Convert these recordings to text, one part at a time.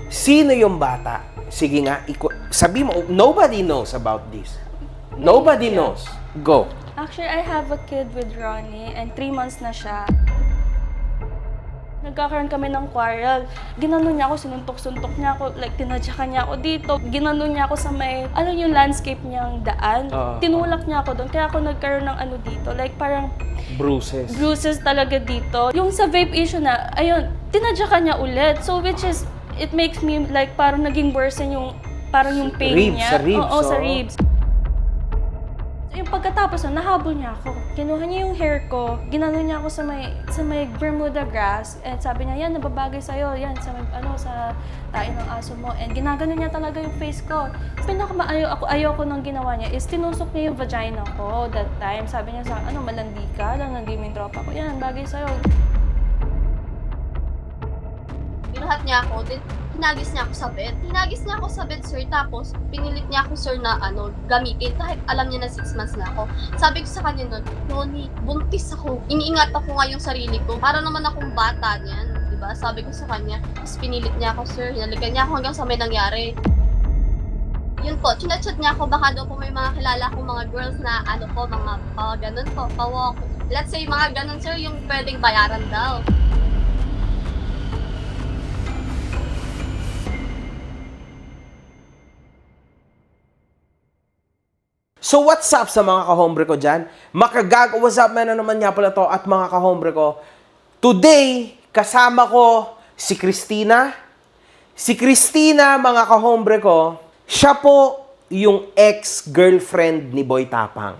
Sino yung bata? Sige nga, sabi mo, nobody knows about this. Nobody knows. Go. Actually, I have a kid with Ronnie and 3 months na siya. Nagkakaroon kami ng quarrel. Ginanon niya ako, sinuntok-suntok niya ako, like tinadyakan niya ako dito. Ginanon niya ako sa may, alam yung landscape niyang daan. Tinulak niya ako doon, kaya ako nagkaroon ng ano dito, like parang bruises talaga dito. Yung sa vape issue na, ayun, tinadyakan niya ulit. So which is, it makes me like parang naging worsen yung, parang yung pain niya. Sa ribs. Oo, sa ribs. Yung pagkatapos na nahabol niya ako. Kinuha niya yung hair ko, ginano niya ako sa may Bermuda grass, and sabi niya, yan, nababagay sa'yo, yan, sa may, sa tayo ng aso mo. And ginagano niya talaga yung face ko. Ayaw ko nang ginawa niya is tinusok niya yung vagina ko that time. Sabi niya sa malandi ka, lang nandi mo yung tropa ko, yan, bagay sa'yo. Binuhat niya ako, then hinagis niya ako sa bed. Hinagis niya ako sa bed, sir, tapos pinilit niya ako, sir, na gamitin kahit alam niya na 6 months na ako. Sabi ko sa kanya nun, Noni, buntis ako. Iniingat ako nga yung sarili ko. Para naman akong bata niyan, di ba? Sabi ko sa kanya, tapos pinilit niya ako, sir. Hinalikan niya ako hanggang sa may nangyari. Yun po, chinachat niya ako, baka daw po may mga kilala akong mga girls na mga ganun po, pawalk. Let's say mga ganun, sir, yung pwedeng bayaran daw. So what's up sa mga kahombre ko dyan? What's up man na naman nga pala to at mga kahombre ko. Today, kasama ko si Christina. Si Christina, mga kahombre ko, siya po yung ex-girlfriend ni Boy Tapang.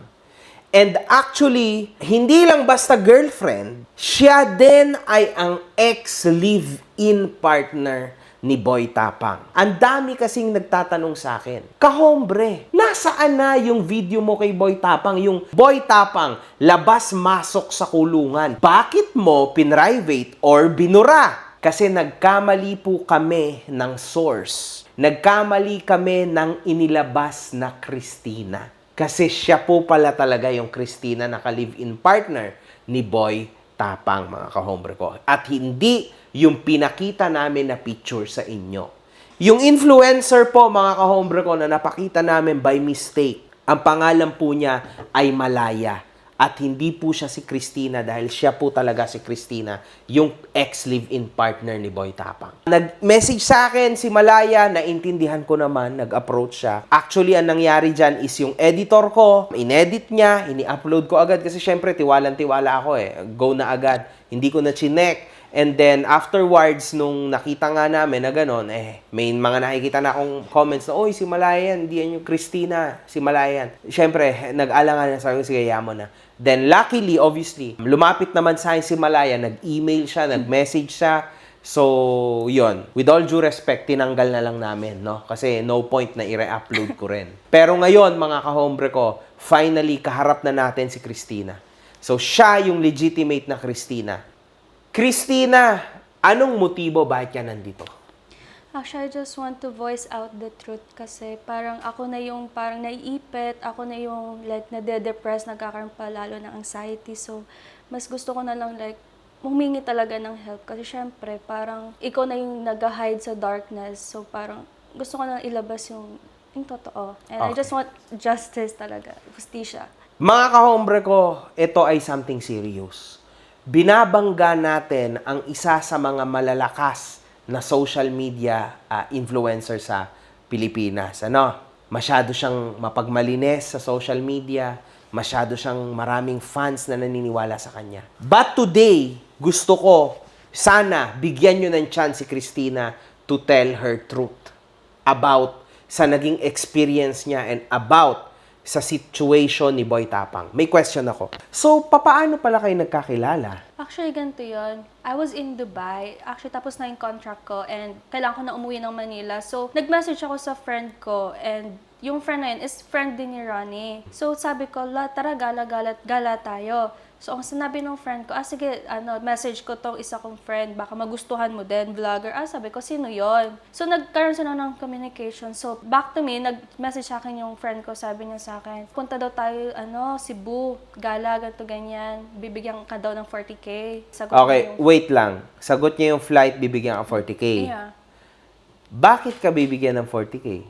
And actually, hindi lang basta girlfriend, siya din ay ang ex-live-in partner ni Boy Tapang. Ang dami kasing nagtatanong sa akin, kahombre, nasaan na yung video mo kay Boy Tapang? Yung Boy Tapang, labas-masok sa kulungan. Bakit mo pinrivate or binura? Kasi nagkamali po kami ng source. Nagkamali kami ng inilabas na Christina. Kasi siya po pala talaga yung Christina na ka-live-in partner ni Boy Tapang, mga kahombre ko. At hindi yung pinakita namin na picture sa inyo. Yung influencer po, mga kahombre ko, na napakita namin by mistake, ang pangalan po niya ay Malaya. At hindi po siya si Christina dahil siya po talaga si Christina, yung ex-live-in partner ni Boy Tapang. Nag-message sa akin si Malaya, naintindihan ko naman, nag-approach siya. Actually, ang nangyari dyan is yung editor ko, inedit niya, ini-upload ko agad kasi syempre tiwalang-tiwala ako Go na agad. Hindi ko na chinek. And then, afterwards, nung nakita nga namin na gano'n, may mga nakikita na akong comments na, oy, si Malaya yan, hindi yan yung Christina, si Malaya yan. Siyempre, nag-alangan na sa akin, sige, yamo na. Then, luckily, obviously, lumapit naman sa akin si Malaya, nag-email siya, nag-message siya. So, yon. With all due respect, tinanggal na lang namin, no? Kasi no point na i-re-upload ko rin. Pero ngayon, mga kahombre ko, finally, kaharap na natin si Christina. So, siya yung legitimate na Christina. Christina, anong motibo bakit ka nandito? Actually, I just want to voice out the truth kasi parang ako na yung parang naiipit, ako na yung like nade-depress, nagkakaroon pa lalo ng anxiety. So, mas gusto ko na lang like humingi talaga ng help kasi syempre parang ikaw na yung nag-hide sa darkness. So, parang gusto ko na ilabas yung totoo. And I just want justice talaga, justisya. Mga kahombre ko, ito ay something serious. Binabangga natin ang isa sa mga malalakas na social media influencer sa Pilipinas. Masyado siyang mapagmalinis sa social media, masyado siyang maraming fans na naniniwala sa kanya. But today, gusto ko, sana bigyan nyo ng chance si Christina to tell her truth about sa naging experience niya and about sa situation ni Boy Tapang. May question ako. So, papaano pala kayo nagkakilala? Actually, ganito yun. I was in Dubai. Actually, tapos na yung contract ko and kailangan ko na umuwi ng Manila. So, nag-message ako sa friend ko and yung friend na yun is friend din ni Ronnie. So, sabi ko, tara, gala tayo. So, ang sinabi ng friend ko, sige, message ko tong isa kong friend, baka magustuhan mo din, vlogger. Sabi ko, sino yon? So, nagkaroon sila ng communication. So, back to me, nag-message sa akin yung friend ko, sabi niya sa akin, punta daw tayo, Cebu, gala, ganito, ganyan. Bibigyan ka daw ng 40K. Sagot Okay, wait lang. Sagot niya yung flight, bibigyan ka 40K. Yeah. Bakit ka bibigyan ng 40K?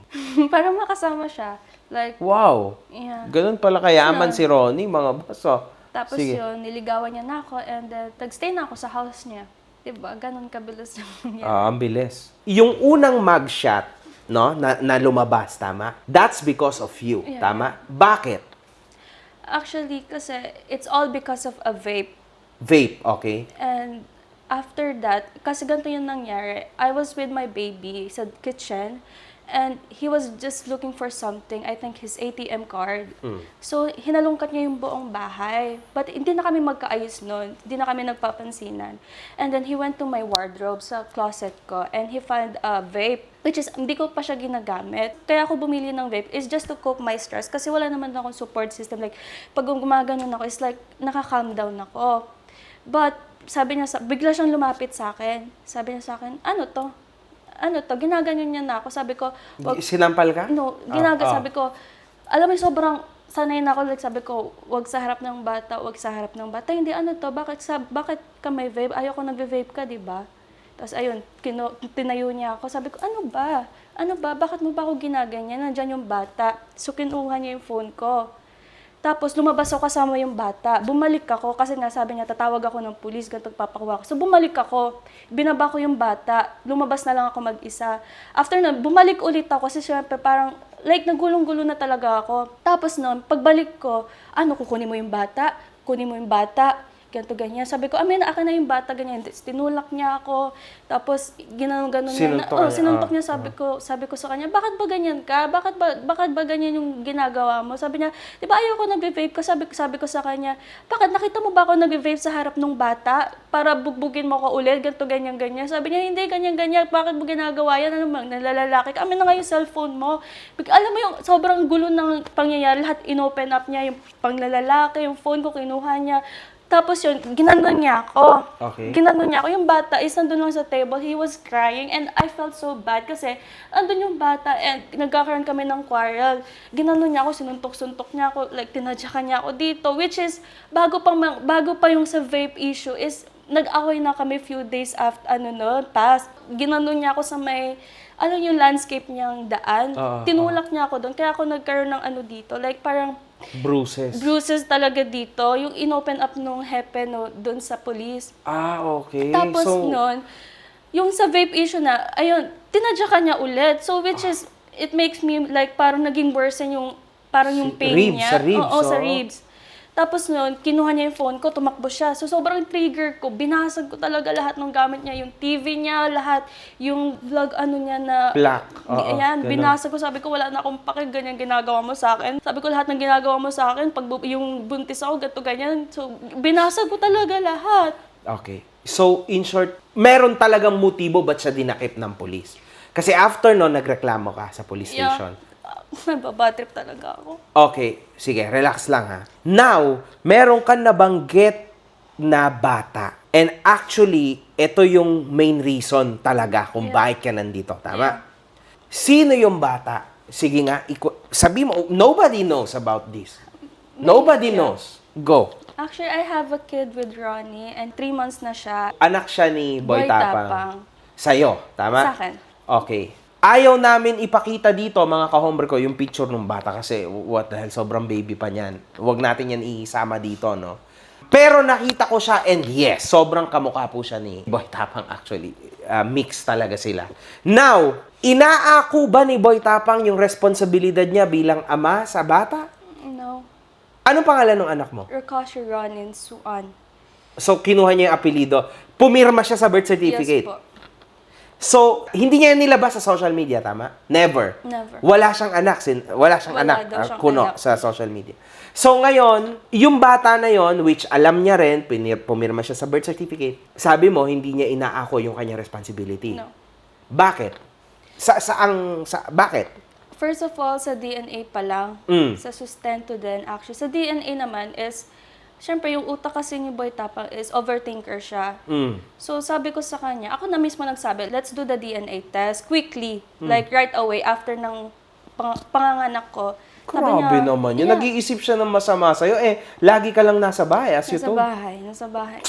Para makasama siya. Like, Wow! yeah. Ganun pala kayaman si Ronnie, mga boss. Oh. Tapos Sige. yun, niligawan niya na ako and then tag-stay na ako sa house niya. Diba? Ganun kabilis yung nangyari. Ang bilis. Yung unang mugshot, no, na lumabas, tama? That's because of you, Yeah. tama? Bakit? Actually, kasi it's all because of a vape. Vape, okay? And after that, kasi ganito yung nangyari, I was with my baby sa kitchen and he was just looking for something, I think his ATM card. So, hinalungkat niya yung buong bahay. But hindi na kami magkaayos nun. Hindi na kami nagpapansinan. And then he went to my wardrobe sa closet ko and he found a vape, which is, hindi ko pa siya ginagamit. Kaya ako bumili ng vape is just to cope my stress kasi wala naman akong support system. Like, pag gumaganon ako, it's like, nakaka-calm down ako. But, sabi niya, bigla siyang lumapit sa akin. Sabi niya sa akin, ano to? Ginaganyan niya na ako. Sabi ko, Sinampal ka? no, sabi ko, alam mo, sobrang sanay na ako. Like, sabi ko, wag sa harap ng bata, wag sa harap ng bata. Hindi, ano to? Bakit ka may vape? Ayoko nagve-vape ka, di ba? Tapos, ayun, tinayo niya ako. Sabi ko, ano ba? Bakit mo ba ako ginaganyan? Nandyan yung bata. So, kinuha niya yung phone ko. Tapos, lumabas ako kasama yung bata. Bumalik ako kasi nga sabi niya, tatawag ako ng pulis, ganito papakuha ko. So, bumalik ako. Binaba ko yung bata. Lumabas na lang ako mag-isa. After nun, bumalik ulit ako kasi syempre parang, like, nagulong-gulo na talaga ako. Tapos nun, pagbalik ko, kukunin mo yung bata? Kunin mo yung bata? Ganito, ganyan. Sabi ko, amin, akin na yung bata, ganyan. Tinulak niya ako. Tapos, gano'n niya. Sinuntok niya. Sabi ko sa kanya, bakit ba ganyan ka? Bakit ba ganyan yung ginagawa mo? Sabi niya, di ba ayoko nag-vape ka? Sabi ko sa kanya, bakit nakita mo ba ako nag-vape sa harap ng bata? Para bugbugin mo ko ulit, ganito, ganyan, ganyan. Sabi niya, hindi, ganyan, ganyan. Bakit mo ginagawa yan? Ano bang nalalaki ka? Amin na nga yung cellphone mo. Alam mo yung sobrang gulo ng pangyayari. Lahat inopen up niya, yung panglalalaki, yung phone ko, kinuha niya. Tapos yun, ginanon niya ako. Okay. Ginanon niya ako. Yung bata is nandun lang sa table. He was crying and I felt so bad kasi andun yung bata and nagkakaroon kami ng quarrel. Ginanon niya ako, sinuntok-suntok niya ako, like tinadyakan niya ako dito. Which is, bago pa yung sa vape issue is, nag-away na kami few days after, past. Ginanon niya ako sa may, yung landscape niyang daan. Tinulak niya ako doon. Kaya ako nagkaroon ng dito. Like parang, bruises talaga dito. Yung inopen up nung hepe doon sa police. Okay. Tapos nun, yung sa vape issue na, ayun, tinadyakan niya ulit. So which is, it makes me like parang naging worsen yung, parang yung pain niya. Sa ribs. Oo, sa ribs. Tapos nun, kinuha niya yung phone ko, tumakbo siya. So sobrang trigger ko, binasag ko talaga lahat ng gamit niya. Yung TV niya, lahat, yung vlog niya na... Black. Ayan, ganun. binasag ko. Sabi ko, wala na akong pake, ganyan ginagawa mo sa akin. Sabi ko, lahat ng ginagawa mo sa akin, pag yung buntis ako, gato ganyan. So, binasag ko talaga lahat. Okay. So, in short, meron talagang motibo ba't siya dinakip ng police? Kasi after no, nagreklamo ka sa police station. Nababatrip talaga ako. Okay, sige, relax lang ha. Now, meron ka nabanggit na bata. And actually, ito yung main reason talaga kung bakit ka nandito. Tama? Sino yung bata? Sige nga, sabi mo, nobody knows about this. Nobody knows. Go. Actually, I have a kid with Ronnie and 3 months na siya. Anak siya ni Boy Tapang. Sa'yo, tama? Sa akin. Okay. Ayaw namin ipakita dito, mga kahombre ko, yung picture ng bata kasi what the hell, sobrang baby pa niyan. Huwag natin yan isama dito, no? Pero nakita ko siya and yes, sobrang kamukha po siya ni Boy Tapang actually. Mix talaga sila. Now, inaako ba ni Boy Tapang yung responsibilidad niya bilang ama sa bata? No. Anong pangalan ng anak mo? Rakashi Ronin Suan. So, kinuha niya yung apelido. Pumirma siya sa birth certificate. Yes po. So, hindi niya nilabas sa social media, tama? Never. Never. Wala siyang anak, wala siyang Wala anak, daw siyang kuno anak. sa social media. So, ngayon, yung bata na yon, which alam niya rin, pumirma siya sa birth certificate, sabi mo, hindi niya inaako yung kanyang responsibility. No. Bakit? Bakit? First of all, sa DNA pa lang, sa sustento din, actually. Sa DNA naman is, syempre, yung utak kasi ni Boy Tapang is overthinker siya. So, sabi ko sa kanya, ako na mismo nagsabi, let's do the DNA test quickly. Like, right away, after ng panganganak ko. Sabi Grabe niya, naman yun. yeah, Nag-iisip siya ng masama sa'yo. Lagi ka lang nasa bahay, as you nasa told. bahay.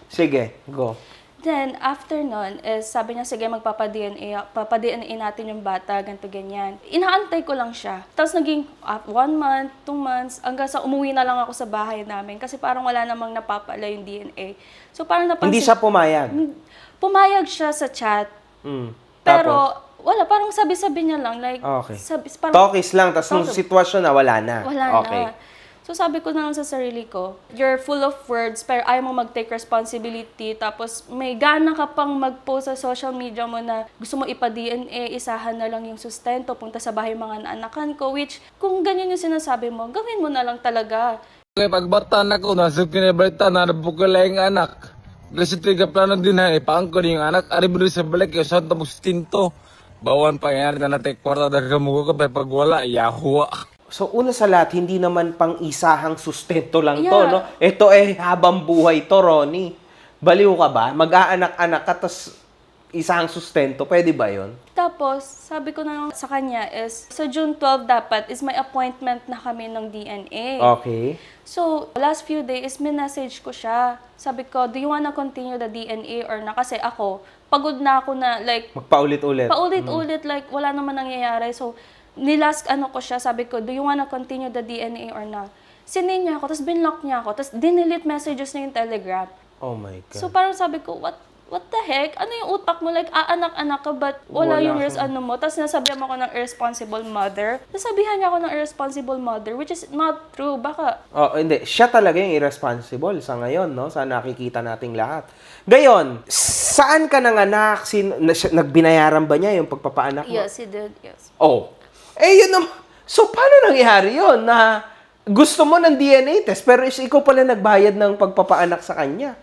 Sige, go. Then, after nun, is sabi niya, sige, papa-DNA natin yung bata, ganito, ganyan. Inaantay ko lang siya. Tapos naging 1 month, 2 months, hanggang sa umuwi na lang ako sa bahay namin kasi parang wala namang napapala yung DNA. So, parang napansin... Hindi siya pumayag. Pumayag siya sa chat, Mm. pero Tapos? wala, parang sabi-sabi niya lang. Like, Okay. parang, Talkies lang, tapos nung Talk- sitwasyon na, wala na. wala Okay. na. So sabi ko na lang sa sarili ko, you're full of words pero ayaw mo mag-take responsibility tapos may gana ka pang mag-post sa social media mo na gusto mo ipa-DNA, isahan na lang yung sustento, punta sa bahay mga naanakan ko, which kung ganyan yung sinasabi mo, gawin mo na lang talaga. Kaya pagbata na ko, nasa kinabalita na nabukala yung anak. Kasi tiga plano din na, ipaang ko yung anak. Ari mo sa balik, yung saan tapos tinto. Bawan pa yan, na natin kwarta na kamuko ka, pag wala, yahuwa. So, una sa lahat, hindi naman pang isahang sustento lang to, Yeah. no? Ito habang buhay to, Ronnie. Baliw ka ba? Mag-aanak-anak ka, tas isahang sustento, pwede ba yon? Tapos, sabi ko na lang sa kanya is, sa June 12 dapat is may appointment na kami ng DNA. Okay. So, last few days, minessage ko siya. Sabi ko, do you wanna continue the DNA or na? Kasi ako, pagod na ako na, like, Magpaulit-ulit. paulit-ulit, like, wala naman nangyayari. So, nilask ko siya, sabi ko, do you wanna continue the DNA or na? Sinin niya ako, tapos binlock niya ako, tapos dinelete messages na yung Telegram. Oh my God. So, parang sabi ko, what the heck? Ano yung utak mo? Like, aanak-anak ka, but wala Wala yung kang- mo. Tapos nasabihan mo ako ng irresponsible mother. Nasabihan niya ako ng irresponsible mother, which is not true. Baka, Oh, hindi. Siya talaga yung irresponsible sa ngayon, no? Sa nakikita nating lahat. Gayon, saan ka nanganak? Nagbinayaran ba niya yung pagpapaanak mo? yes, he did, yes. Oh. Yun naman. So, paano nangyari yun na gusto mo ng DNA test pero ikaw pala nagbayad ng pagpapaanak sa kanya?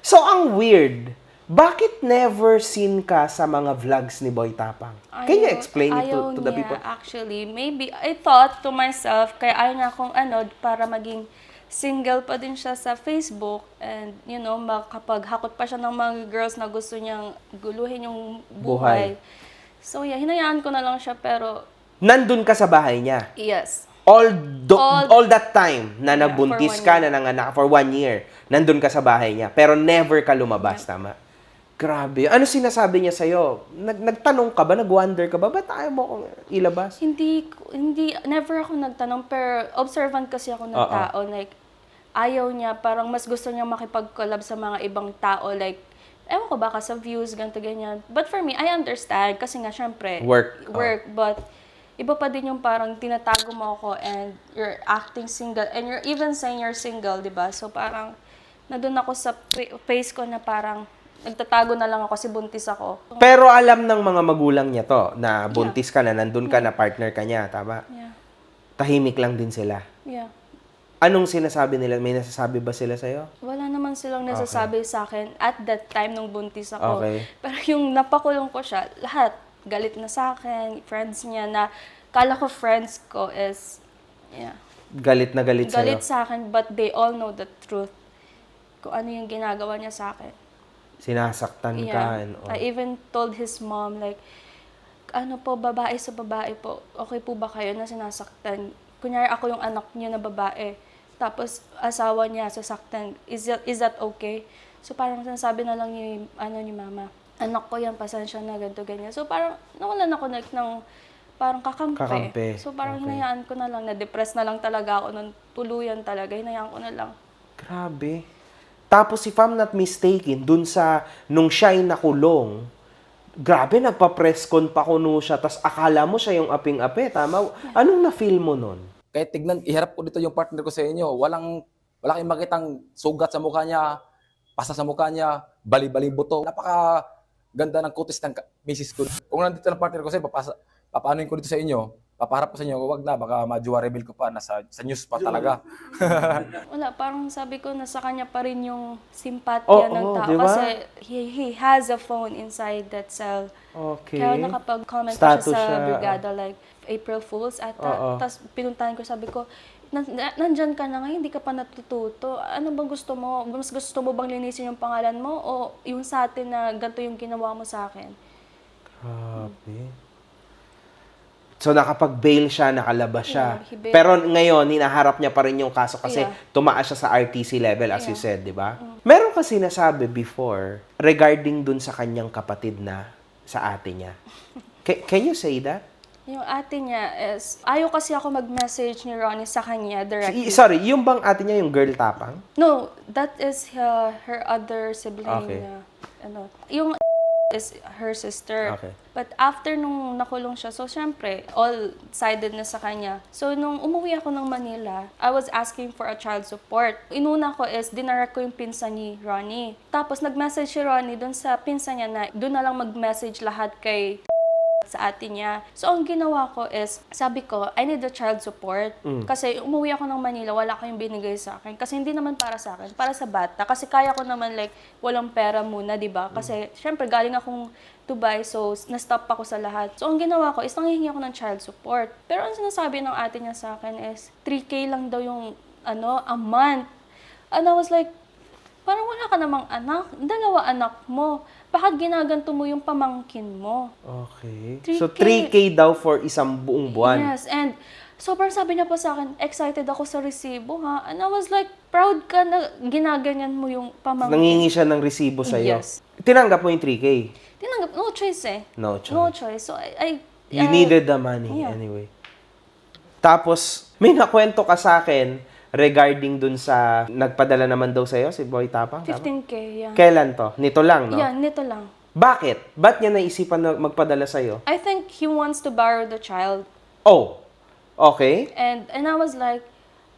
So, ang weird. Bakit never seen ka sa mga vlogs ni Boy Tapang? Can you explain it to the niya, people? Actually, maybe, I thought to myself, kaya ayaw niya akong para maging single pa din siya sa Facebook and, you know, makapaghakot pa siya ng mga girls na gusto niyang guluhin yung buhay. So, yeah, hinayaan ko na lang siya, pero, Nandun ka sa bahay niya. yes. All that time na Yeah, nabuntis for 1 ka, na nanganak for 1 year, nandun ka sa bahay niya. Pero never ka lumabas, tama? Grabe. Ano sinasabi niya sa'yo? Nagtanong ka ba? Nag-wonder ka ba? Ba't ayaw mo akong ilabas? Hindi, never ako nagtanong, pero observant kasi ako ng Oo. tao. Like, ayaw niya, parang mas gusto niya makipag-collab sa mga ibang tao. Like, ewan ko baka sa views, ganito, ganyan. But for me, I understand. Kasi nga, syempre, Work. But, iba pa din yung parang tinatago mo ako and you're acting single. And you're even saying you're single, di ba? So, parang, nandun ako sa face ko na parang, nagtatago na lang ako kasi buntis ako. Pero alam ng mga magulang niya to, na buntis ka na, nandun ka na, partner ka niya, tama? Yeah. Tahimik lang din sila. Yeah. Anong sinasabi nila? May nasasabi ba sila sa'yo? Wala naman silang nasasabi sa akin at that time nung buntis ako. Okay. Pero yung napakulong ko siya, lahat galit na sa akin, friends niya na, kala ko friends ko is, yeah, Galit na galit sa'yo? galit sa akin, but they all know the truth. Kung ano yung ginagawa niya sa akin. Sinasaktan ka? Yeah. And all. I even told his mom, like, ano po, babae sa babae po, okay po ba kayo na sinasaktan? Kunyari ako yung anak niyo na babae, tapos asawa niya sasaktan, is that okay? So parang sinasabi na lang ni mama, anak ko yan, pasensya na, ganito, ganyan. So parang nawalan ako ng parang kakampi. So parang Okay. hinayaan ko na lang, na-depress na lang talaga ako nun, tuluyan talaga, hinayaan ko na lang. Grabe. Tapos, if I'm not mistaken, nung siya'y nakulong, grabe, nagpa-press con pa kuno siya, tas akala mo siya yung aping-ape, tama? Anong na-feel mo nun? Kaya tignan, iharap ko dito yung partner ko sa inyo. Wala kayong makitang sugat sa mukha niya, pasa sa mukha niya, bali-baling buto. Napaka ganda ng kutis ng misis ko. Kung nandito ng partner ko sa inyo, papaanoin ko dito sa inyo, papaharap ko sa inyo, wag na, baka ma-jowa reveal ko pa, sa news pa talaga. Wala, parang sabi ko, nasa kanya pa rin yung simpatya Oo, ng tao. di ba? Kasi he has a phone inside that cell. Okay. Kaya nakapag-comment pa siya Status sa siya, brigada, like, April Fools ata. Oo. Tapos pinuntahan ko, sabi ko, nandyan ka na ngayon, hindi ka pa natututo. Ano bang gusto mo? Mas gusto mo bang linisin yung pangalan mo? O yung sa atin na ganito yung ginawa mo sa akin? Grabe. So, nakapag-bail siya, nakalabas siya. Yeah, he bailed. Pero ngayon, hinaharap niya pa rin yung kaso kasi Yeah. tumaas siya sa RTC level, as you Yeah. said, di ba? Meron kasi nasabi before regarding dun sa kanyang kapatid na sa ate niya. Can you say that? Yung ate niya is, ayaw kasi ako mag-message ni Ronnie sa kanya directly. Sorry, yung bang ate niya yung girl tapang? No, that is her other sibling. Okay. Yung is her sister. Okay. But after nung nakulong siya, so syempre, all-sided na sa kanya. So nung umuwi ako ng Manila, I was asking for a child support. Inuna ko is, dinarek ko yung pinsan ni Ronnie. Tapos nag-message si Ronnie dun sa pinsan niya na doon na lang mag-message lahat kay sa ate niya. So, ang ginawa ko is, sabi ko, I need the child support. Kasi umuwi ako ng Manila, wala kayong binigay sa akin. Kasi hindi naman para sa akin, para sa bata. Kasi kaya ko naman like, walang pera muna, di ba? Kasi, syempre, galing akong Dubai, so na-stop ako sa lahat. So, ang ginawa ko is, nanghihingi ako ng child support. Pero ang sinasabi ng ate niya sa akin is, 3K lang daw yung, a month. And I was like, parang wala ka namang anak. 2 anak mo. Bakit ginaganto mo yung pamangkin mo? Okay. 3K. So, 3K daw for isang buong buwan. Yes, and sobrang sabi niya pa sa akin, excited ako sa resibo, ha? And I was like, proud ka na ginaganyan mo yung pamangkin. Nangingi siya ng resibo sa'yo. Yes. Tinanggap mo yung 3K? Tinanggap, no choice eh. No choice. No choice. So, You needed the money yeah. anyway. Tapos, may nakwento ka sa akin regarding dun sa nagpadala naman daw sa'yo, si Boy Tapang? tama? 15K, yeah. Kailan to? Nito lang, no? Yeah, nito lang. Bakit? Ba't niya naisipan na magpadala sa'yo? I think he wants to borrow the child. Oh, okay. And I was like,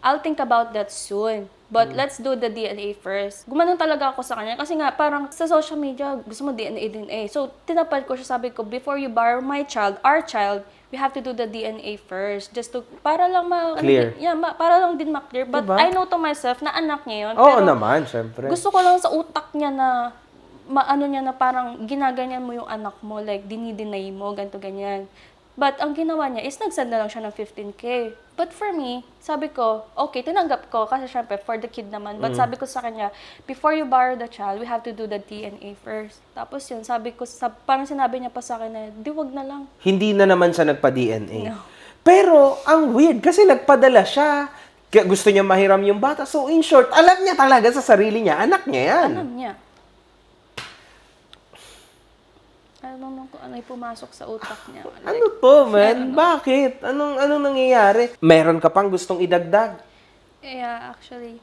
I'll think about that soon. But let's do the DNA first. Gumanon talaga ako sa kanya. Kasi nga, parang sa social media, gusto mo DNA. So, tinapad ko siya, sabi ko, before you borrow my child, our child, we have to do the DNA first. Just to, para lang Clear. Para lang din ma-clear. But Diba? I know to myself na anak niya yun. Oo pero naman, syempre. gusto ko lang sa utak niya na, maano niya na parang ginaganyan mo yung anak mo, like dinideny mo, ganito ganyan. But ang ginawa niya is nagsend na lang siya ng 15K. But for me, sabi ko, okay, tinanggap ko kasi syempre for the kid naman. But sabi ko sa kanya, before you borrow the child, we have to do the DNA first. Tapos yun, sabi ko, parang sinabi niya pa sa akin na, di wag na lang. Hindi na naman siya nagpa-DNA. No. Pero, ang weird, kasi nagpadala siya. Kaya gusto niya mahiram yung bata. So, in short, alam niya talaga sa sarili niya, anak niya yan. Alam niya. Alam mo kung ano yung pumasok sa utak niya. Like, Ano to, man? Bakit? Anong nangyayari? Meron ka pang gustong idagdag? yeah, actually,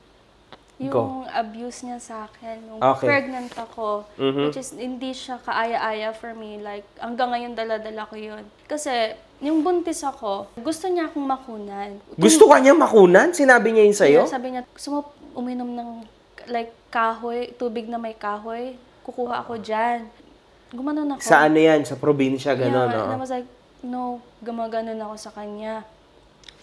Go. yung abuse niya sa akin, nung Okay. pregnant ako, Mhm. which is hindi siya kaaya-aya for me. Like, hanggang ngayon dala-dala ko yun. Kasi, yung buntis ako, gusto niya akong makunan. Gusto ka niya makunan? Sinabi niya yun sa'yo? Yeah, sabi niya, gusto mo uminom ng like kahoy, tubig na may kahoy? Kukuha ako dyan. Gumanon ako. Sa ano yan? Sa probinsya, gano'n, Yeah, no? and I was like, no, gumaganon ako sa kanya.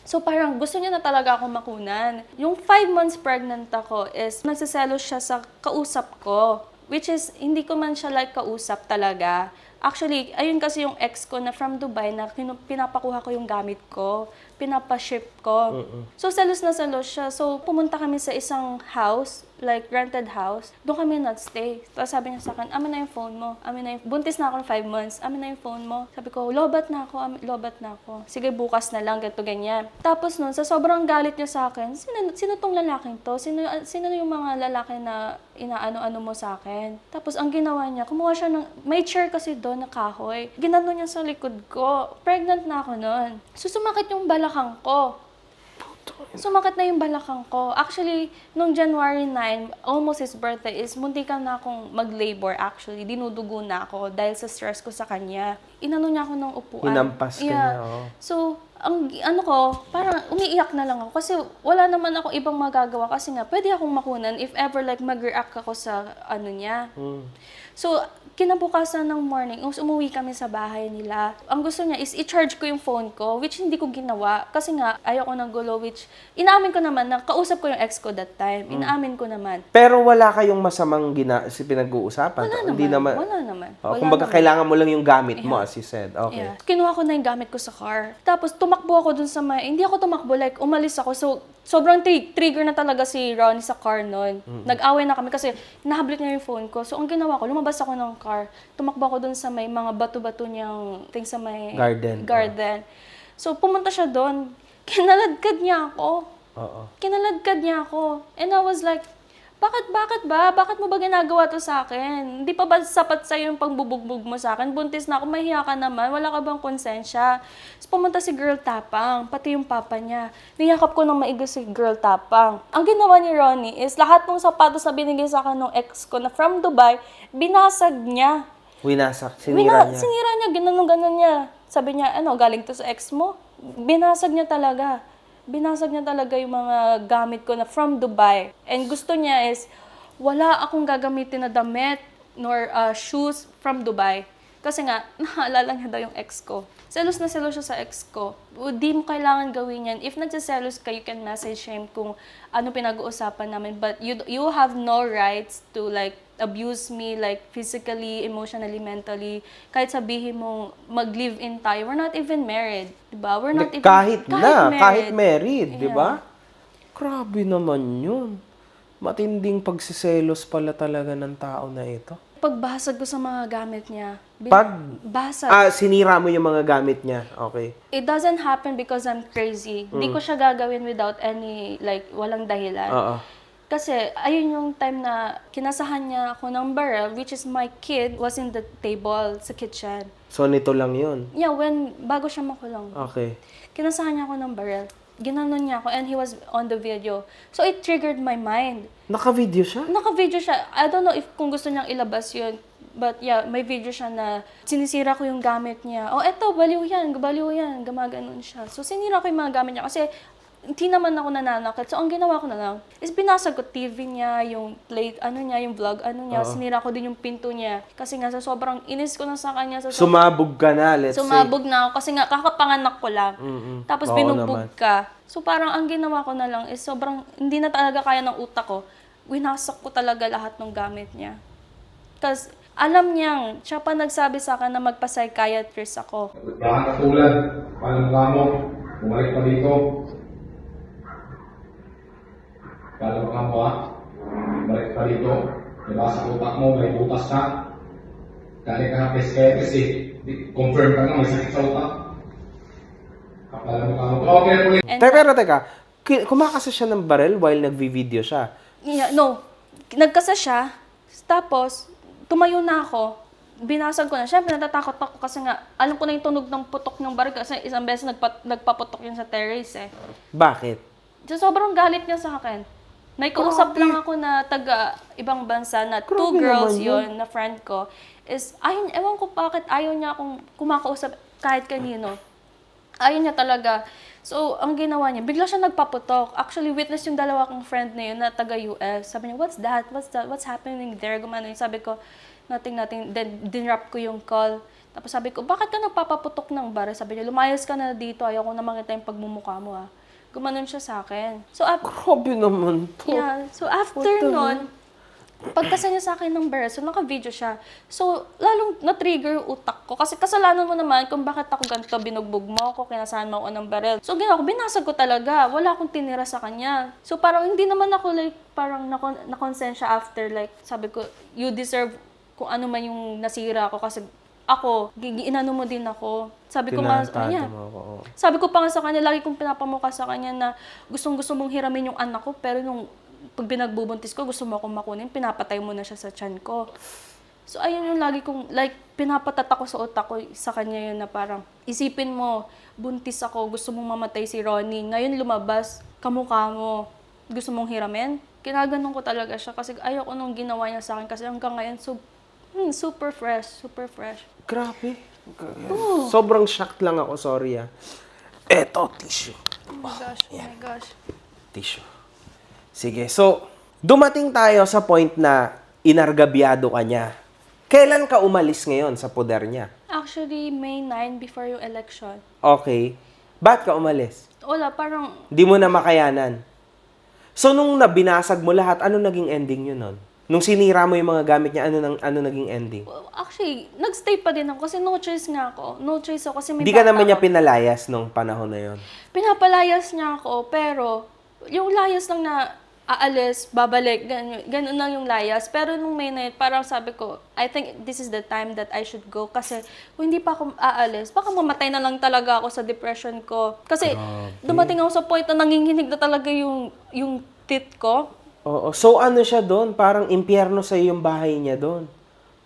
So parang gusto niya na talaga ako makunan. Yung 5 months pregnant ako is nagsiselos siya sa kausap ko. Which is, hindi ko man siya like kausap talaga. Actually, ayun kasi yung ex ko na from Dubai na pinapakuha ko yung gamit ko. Pinapaship ko. So, selos na selos siya. So, pumunta kami sa isang house, like rented house. Doon kami not-stay. Tapos sabi niya sa akin, amin na yung phone mo. Buntis na ako ng 5 months. Amin na yung phone mo. Sabi ko, lobat na ako. Sige, bukas na lang, ganito, ganyan. Tapos nun, sa sobrang galit niya sa akin, sino tong lalaking to? Sino yung mga lalaki na inaano-ano mo sa akin? Tapos ang ginawa niya, kumuha siya ng, may chair kasi doon na kahoy. Ginano niya sa likod ko. Pregnant na ako noon. So, sumakit yung balakang ko. Sumakit na yung balakang ko. Actually, nung January 9, almost his birthday is, muntikan na akong mag-labor actually. Dinudugo na ako dahil sa stress ko sa kanya. Inano niya ako ng upuan. Hinampas ka niya, oh. So, ang ano ko, parang umiiyak na lang ako kasi wala naman ako ibang magagawa kasi nga pwede akong makunan if ever like mag-react ako sa ano niya. So, kinabukasan ng morning, umuwi kami sa bahay nila. Ang gusto niya is i-charge ko yung phone ko, which hindi ko ginawa. Kasi nga, ayoko ng gulo, which inaamin ko naman na kausap ko yung ex ko that time. Inaamin ko naman. Pero wala kayong masamang pinag-uusapan? Wala Hindi naman. Wala naman. Oh, Wala kumbaga, naman. kailangan mo lang yung gamit mo, as you said. Okay. Yeah. Kinuha ko na yung gamit ko sa car. Tapos tumakbo ako dun sa hindi ako tumakbo, like umalis ako. So, sobrang trigger na talaga si Ronnie sa car noon. Nag-away na kami kasi nahablit niya yung phone ko. So, ang ginawa ko, lumabas ako ng car. Tumakbo ako dun sa may mga bato-bato niyang thing sa may Garden. garden. So, pumunta siya doon. Kinaladkad niya ako. Oo. Kinaladkad niya ako. And I was like, bakit ba? Bakit mo ba ginagawa to sa akin? Hindi pa ba sapat sa'yo yung pangbubugbog mo sa akin? Buntis na ako, mahiya ka naman. Wala ka bang konsensya? So, pumunta si Girl Tapang, pati yung papa niya. Niyakap ko ng maigi si Girl Tapang. Ang ginawa ni Ronnie is lahat ng sapatos na binigay sa akin ng ex ko na from Dubai, binasag niya. Winasak. Sinira niya. Sinira niya, ganun niya. Sabi niya, galing to sa ex mo? Binasag niya talaga. Binasag niya talaga yung mga gamit ko na from Dubai. And gusto niya is, wala akong gagamitin na damit nor shoes from Dubai. Kasi nga, naalala niya daw yung ex ko. Selos na selos siya sa ex ko. Di mo kailangan gawin yan. If nagsiselos ka, you can message him kung ano pinag-uusapan namin. But you have no rights to like abuse me like physically, emotionally, mentally. Kahit sabihin mong mag-live-in tayo, we're not even married. Diba? We're not even... Kahit married, di ba? Grabe naman yun. Matinding pagsiselos pala talaga ng tao na ito. Pagbasag ko sa mga gamit niya. Basag. Sinira mo yung mga gamit niya. Okay. It doesn't happen because I'm crazy. Hindi ko siya gagawin without any, like, walang dahilan. Oo. Kasi, ayun yung time na kinasahan niya ako ng barrel, which is my kid was in the table sa kitchen. So, nito lang yun. Yeah, bago siya makulong. Okay. Kinasahan niya ako ng barrel. Ginanon niya ako and he was on the video. So, it triggered my mind. Naka-video siya? Naka-video siya. I don't know if kung gusto niyang ilabas yun. But yeah, may video siya na sinisira ko yung gamit niya. Oh, eto, baliw yan. Gumaganon siya. So, sinira ko yung mga gamit niya kasi hindi naman ako nananakit. So, ang ginawa ko na lang is binasag ko TV niya, yung plate, yung vlog, sinira ko din yung pinto niya. Kasi nga, sa sobrang inis ko na sa kanya. Sumabog ka na, let's say. Sumabog na ako kasi nga, kakapanganak ko lang. Tapos Oo binugbog naman. ka. So, parang ang ginawa ko na lang is sobrang, hindi na talaga kaya ng utak ko. Winasak ko talaga lahat ng gamit niya. Kasi, alam niyang, siya pa nagsabi sa akin na magpa-psychiatrist ako. Lahat katulad, paano mo, bumalik pa dito. Paano ka mo bumalik pa dito. Diba sa utak mo, may butas ka. Kali ka na test confirm ka nga, may sakit sa utak. Kapala mo ka mo. Okay, ulit. Pero teka, kumakasa siya ng barel while nagvi-video siya. Yeah, no, nagkasa siya, tapos tumayo na ako, binasag ko na. Siyempre, natatakot ako kasi nga, alam ko na yung tunog ng putok ng baril kasi isang beses nagpaputok yun sa terrace eh. Bakit? So, sobrang galit niya sa akin. May kausap lang ako na taga ibang bansa na two Grabe girls naman yun. yon na friend ko. Is, ewan ko bakit ayaw niya akong kumakausap kahit kanino. Ayaw niya talaga. So, ang ginawa niya, bigla siya nagpaputok. Actually, witness yung dalawa kong friend na yun na taga-US. Sabi niya, what's that? What's happening there? Gumano yun. Sabi ko, nothing. Then, dinrap ko yung call. Tapos sabi ko, bakit ka nagpapaputok ng bar? Sabi niya, lumayas ka na dito. Ayaw ko na makita yung pagmumukha mo Gumanon siya sa akin. So, Grabe naman to. yeah. So, after nun, pagkasa niya sa akin ng barrel, so naka-video siya. So, lalong na-trigger yung utak ko. Kasi kasalanan mo naman kung bakit ako ganito, binugbog mo ako, kinasahan mo ako ng barrel. So, ginawa ko, binasag ko talaga. Wala akong tinira sa kanya. So, parang hindi naman ako like, parang nakonsensya after, like, sabi ko, you deserve kung ano man yung nasira ko kasi ako, inano mo din ako. Sabi ko nga sa kanya. Sabi ko pa nga sa kanya, lagi kong pinapamukha sa kanya na gustong-gusto mong hiramin yung anak ko, pero nung pag binagbubuntis ko, gusto mo akong makunin, pinapatay mo na siya sa tiyan ko. So, ayun yung lagi kong, like, pinapatatak ko sa utak ko sa kanya yun na parang, isipin mo, buntis ako, gusto mong mamatay si Ronnie. Ngayon lumabas, kamukha mo, gusto mong hiramin. Kinaganon ko talaga siya kasi ayoko nung ginawa niya sa akin kasi hanggang ngayon, super fresh. Grabe. Sobrang shocked lang ako, sorry Eto, tissue. Oh my gosh. Tissue. Sige, so, dumating tayo sa point na inargabyado ka niya. Kailan ka umalis ngayon sa poder niya? Actually, May 9 before yung election. Okay. Ba't ka umalis? Wala, parang, Di mo na makayanan. So, nung nabinasag mo lahat, ano naging ending yun nun? Nung sinira mo yung mga gamit niya, ano naging ending? actually, nagstay pa din ako kasi no choice nga ako. No choice ako kasi may Di ka bata naman niya ako. pinalayas nung panahon na yon. Pinapalayas niya ako, pero yung layas lang na aalis, babalik, ganun lang yung layas. Pero nung May na yun, parang sabi ko, I think this is the time that I should go. Kasi kung hindi pa ako aalis, baka mamatay na lang talaga ako sa depression ko. Kasi dumating ako sa point na nanginginig na talaga yung tit ko. Oo. So ano siya doon? Parang impyerno sa yung bahay niya doon.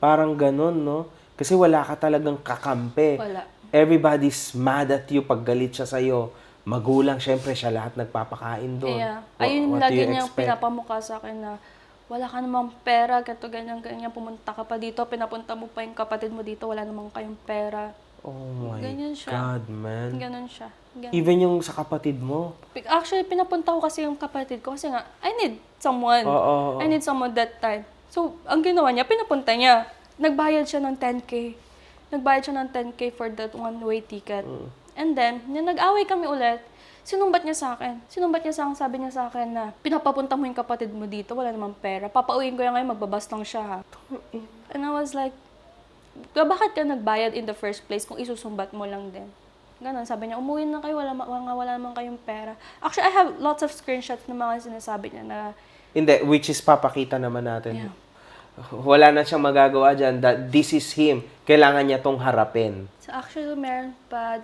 Parang ganun, no? Kasi wala ka talagang kakampi. Wala. Everybody's mad at you pag galit siya sa'yo. Magulang, syempre siya lahat nagpapakain doon. Yeah. What Ayun do lagi you niyang expect? pinapamukha sa akin na wala ka namang pera, ganito, ganyan, pumunta ka pa dito, pinapunta mo pa yung kapatid mo dito, wala namang kayong pera. Oh my Ganyan siya. God, man. Ganon siya. Ganon. Even yung sa kapatid mo. Actually, pinapunta ko kasi yung kapatid ko kasi nga, I need someone. Oo. I need someone that time. So, ang ginawa niya, pinapunta niya. Nagbayad siya ng 10K. Nagbayad siya ng 10K for that one-way ticket. And then, nung nag-away kami ulit, sinumbat niya sa akin. Sabi niya sa akin na, pinapapunta mo yung kapatid mo dito, wala namang pera. Papauwiin ko yan ngayon, magbabas lang siya ha. And I was like, bakit ka nagbayad in the first place kung isusumbat mo lang din? Ganon, sabi niya, umuwi na kayo, wala naman kayong pera. Actually, I have lots of screenshots ng mga sinasabi niya na, Hindi, which is papakita naman natin. Yeah. Wala na siyang magagawa dyan. That this is him. Kailangan niya tong harapin. so actually, meron pa,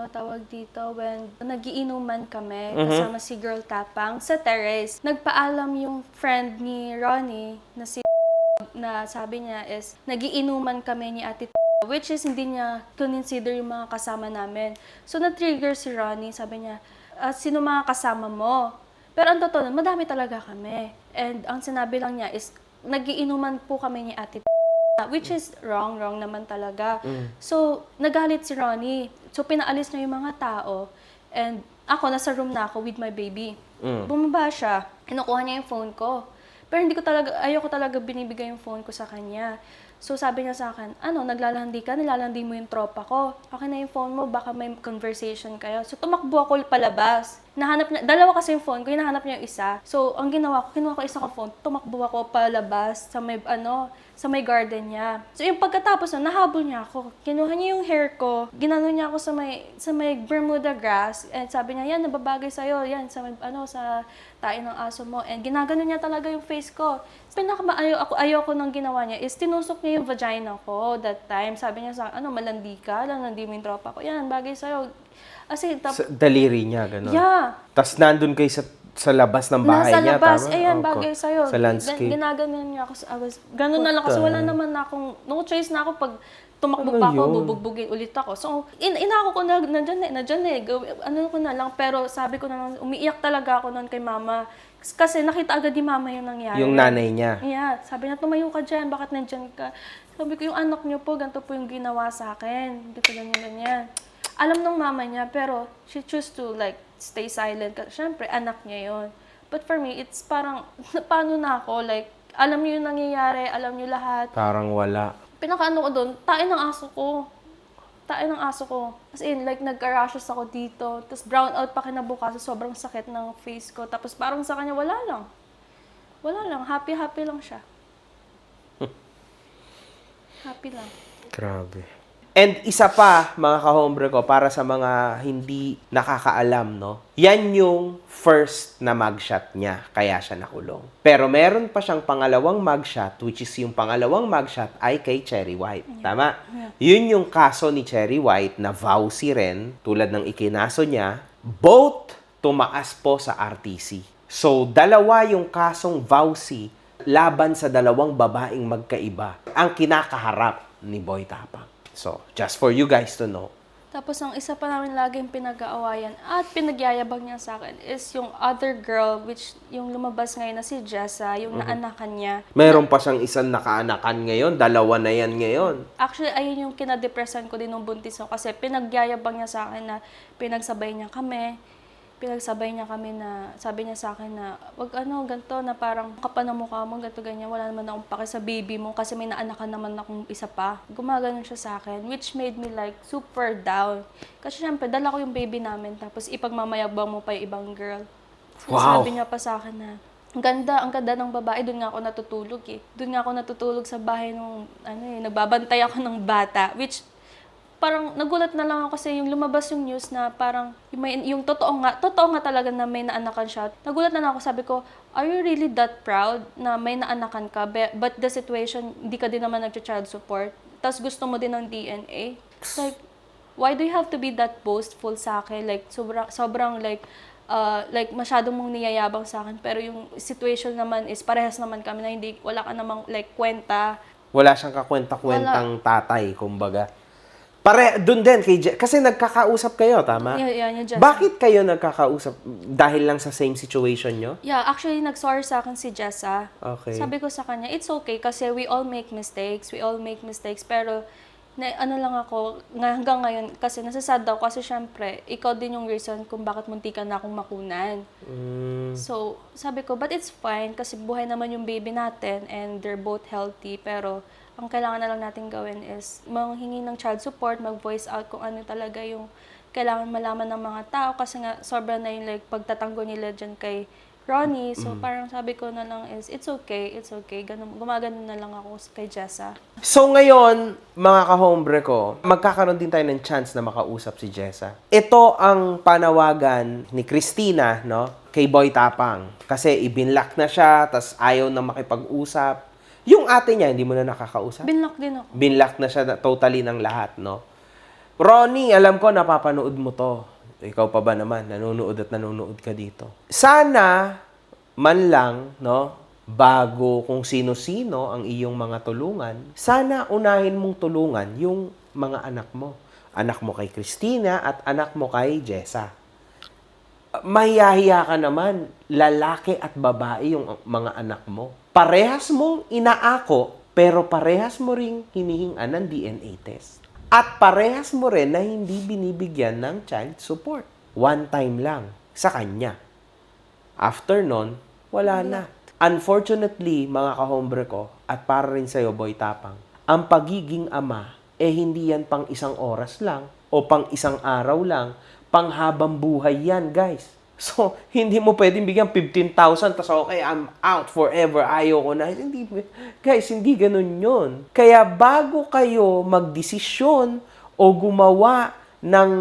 tawag dito, when nagiinuman kami, kasama si Girl Tapang, sa terrace, nagpaalam yung friend ni Ronnie, na sabi niya is, nagiinuman kami ni Ate which is hindi niya consider yung mga kasama namin. So, na-trigger si Ronnie, sabi niya, sino mga kasama mo? Pero ang totoo, madami talaga kami. And ang sinabi lang niya is, nagiinuman po kami ni Ate which is wrong naman talaga. So, nagalit si Ronnie. So, pinaalis niya yung mga tao. And ako, nasa room na ako with my baby. Bumaba siya. Kinukuha niya yung phone ko. Pero ayoko talaga binibigay yung phone ko sa kanya. So, sabi niya sa akin, naglalandi ka, nilalandi mo yung tropa ko. Akin na yung phone mo, baka may conversation kayo. So, tumakbo ako palabas. Nahanap niya, dalawa kasi yung phone ko, hinahanap niya yung isa. So, ang ginawa ko, kinuha ko isa ko phone, tumakbo ako palabas sa may garden niya. So, yung pagkatapos nahabol niya ako. Kinuha niya yung hair ko, ginano niya ako sa may Bermuda grass. And sabi niya, yan, nababagay sa'yo. Yan, sa tae ng aso mo. And ginagano niya talaga yung face ko. Ayoko nang ginawa niya is tinusok niya yung vagina ko that time. Sabi niya sa akin, malandi ka, landi mo yung tropa ko. Yan, bagay sa'yo. Sa daliri niya, gano'n. Yeah. Tapos nandun kayo sa labas ng bahay Nasa niya, labas, tama? ayan, Oo, bagay sa'yo. Sa landscape. Ginaganon niya ako. Ganun na lang kasi wala naman na akong, no choice na ako pag tumakbo Ano pa ako, yun? bubugbugin ulit ako. So, inako ko na, nandyan eh. Ano ko na lang, pero sabi ko na lang, umiiyak talaga ako noon kay mama. Kasi nakita agad ni mama yung nangyari. Yung nanay niya. Yeah, sabi niya, tumayo ka dyan, bakit nandyan ka? Sabi ko, yung anak niyo po, ganito po yung ginawa sa akin. Hindi ko ganyan. Alam ng mama niya, pero she choose to stay silent. Kasi syempre, anak niya yon. But for me, it's parang, paano na ako? Alam niyo yung nangyayari, alam niyo lahat. Parang wala. Pinakaano ko doon, tae ng aso ko. As in, nagka-rashes ako dito. Tapos brown out pa kinabukasan, sobrang sakit ng face ko. Tapos parang sa kanya, wala lang. Happy lang siya. Happy lang. Grabe. And isa pa, mga ka-hombre ko, para sa mga hindi nakakaalam, no? Yan yung first na mugshot niya, kaya siya nakulong. Pero meron pa siyang pangalawang mugshot, which is yung pangalawang mugshot ay kay Cherry White. Tama? Yun yung kaso ni Cherry White na vowsy rin, tulad ng ikinaso niya. Both tumaas po sa RTC. So, dalawa yung kasong vowsy laban sa dalawang babaeng magkaiba ang kinakaharap ni Boy Tapang. So, just for you guys to know. Tapos, ang isa pa namin laging pinag-aawayan at pinagyayabang niya sa akin is yung other girl, which yung lumabas ngayon na si Jessa, yung naanakan niya. Meron pa siyang isang nakaanakan ngayon. Dalawa na yan ngayon. Actually, ayun yung kinadepresan ko din nung buntis ko kasi pinagyayabang niya sa akin na pinagsabay niya kami na sabi niya sa akin na wag ganito na parang kapal na mukha mo, ganito ganyan, wala naman akong pake sa baby mo kasi may naanakan naman akong isa pa. Gumaganon siya sa akin, which made me super down. Kasi syempre, dala ko yung baby namin tapos ipagmamayabang mo pa yung ibang girl. So, Wow. sabi niya pa sa akin na ang ganda ng babae, doon nga ako natutulog eh. Doon nga ako natutulog sa bahay nung nagbabantay ako ng bata, which parang nagulat na lang ako kasi yung lumabas yung news na parang yung totoo nga talaga na may naanakan siya. Nagulat na lang ako, sabi ko, are you really that proud na may naanakan ka? But the situation, hindi ka din naman nag-child support. Tapos gusto mo din ng DNA. Like, why do you have to be that boastful sa akin? Like, sobrang like masyadong mong niyayabang sa akin. Pero yung situation naman is parehas naman kami na wala ka namang like kwenta. Wala siyang kakwenta-kwentang tatay, kumbaga. Doon din, kasi nagkakausap kayo, tama? Yeah, Jessa. Bakit kayo nagkakausap? Dahil lang sa same situation nyo? Yeah, actually, nag-sorry sa akin si Jessa. Okay. Sabi ko sa kanya, it's okay kasi we all make mistakes. Pero ano lang ako, hanggang ngayon, kasi nasasad ako kasi syempre, ikaw din yung reason kung bakit muntikan na akong makunan. So, sabi ko, but it's fine kasi buhay naman yung baby natin and they're both healthy. Pero, ang kailangan na lang natin gawin is manghingi ng child support, mag-voice out kung ano talaga yung kailangan malaman ng mga tao kasi nga sobra na yung like, pagtatanggol nila dyan kay Ronnie. So, parang sabi ko na lang is, it's okay. Gumagano na lang ako kay Jessa. So ngayon, mga ka-hombre ko, magkakaroon din tayo ng chance na makausap si Jessa. Ito ang panawagan ni Christina, no, kay Boy Tapang. Kasi ibinlock na siya, tas ayaw na makipag-usap. Yung ate niya, hindi mo na nakakausap? Binlock din ako. Binlock na siya totally ng lahat, no? Ronnie, alam ko napapanood mo to. Ikaw pa ba naman, nanonood ka dito. Sana man lang, no, bago kung sino-sino ang iyong mga tulungan, sana unahin mong tulungan yung mga anak mo. Anak mo kay Christina at anak mo kay Jessa. Mahiyahiya ka naman, lalaki at babae yung mga anak mo. Parehas mong inaako, pero parehas mo ring hinihingan ng DNA test. At parehas mo rin na hindi binibigyan ng child support. One time lang sa kanya. After nun, wala na. Unfortunately, mga kahombre ko, at para rin sa'yo, Boy Tapang, ang pagiging ama, hindi yan pang isang oras lang o pang isang araw lang, pang habang buhay yan, guys. So, hindi mo pwedeng bigyan 15,000 tas okay, I'm out forever, ayoko na. Hindi, guys, hindi ganun yun. Kaya bago kayo magdesisyon o gumawa ng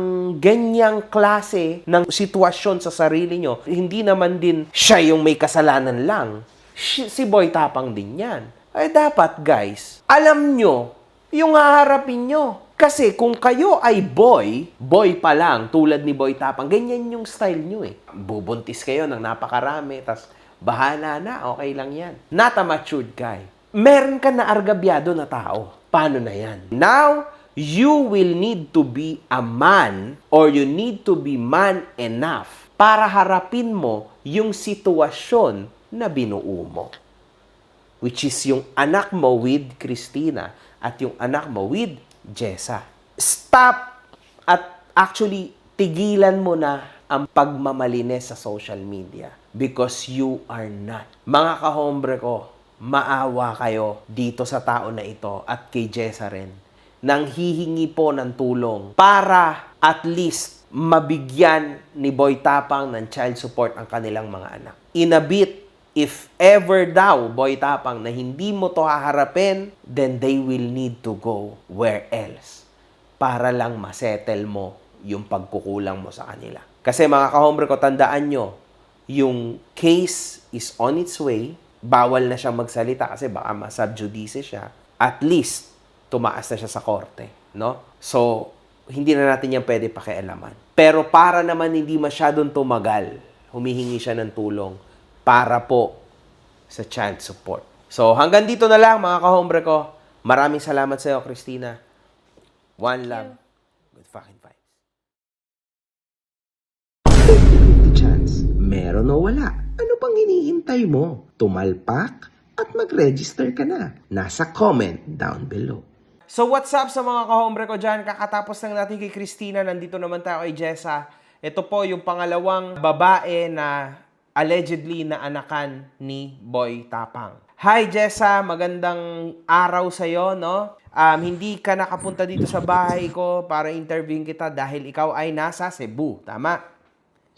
ganyang klase ng sitwasyon sa sarili nyo, hindi naman din siya yung may kasalanan lang. Si Boy Tapang din yan. Ay dapat, guys, alam nyo yung haharapin nyo. Kasi kung kayo ay boy pa lang, tulad ni Boy Tapang, ganyan yung style nyo eh. Bubuntis kayo ng napakarami, tas bahala na, okay lang yan. Not a matured guy. Meron ka na argabyado na tao. Paano na yan? Now, you will need to be a man or you need to be man enough para harapin mo yung sitwasyon na binuo mo. Which is yung anak mo with Christina at yung anak mo with Jessa. Stop at actually tigilan mo na ang pagmamalinis sa social media because you are not. Mga kahombre ko, maawa kayo dito sa tao na ito at kay Jessa rin nang hihingi po ng tulong para at least mabigyan ni Boy Tapang ng child support ang kanilang mga anak. In a bit, if ever daw, Boy Tapang, na hindi mo to haharapin, then they will need to go where else para lang masettle mo yung pagkukulang mo sa kanila. Kasi mga kahombre ko, tandaan nyo, yung case is on its way, bawal na siyang magsalita kasi baka ma-subjudice siya. At least, tumaas na siya sa korte, no? So, hindi na natin yan pwede pakialaman. Pero para naman hindi masyadong tumagal, humihingi siya ng tulong para po sa child support. So, hanggang dito na lang mga kahombre ko. Maraming salamat sa iyo, Christina. One love. Good fucking vibes. 50-50 chance. Meron o wala. Ano pang hinihintay mo? Tumalpak at mag-register ka na. Nasa comment down below. So what's up sa mga kahombre ko dyan? Kakatapos lang natin kay Christina. Nandito naman tayo kay Jessa. Ito po yung pangalawang babae na allegedly na anakan ni Boy Tapang. Hi Jessa, magandang araw sa'yo, no? Hindi ka nakapunta dito sa bahay ko para interviewin kita dahil ikaw ay nasa Cebu, tama?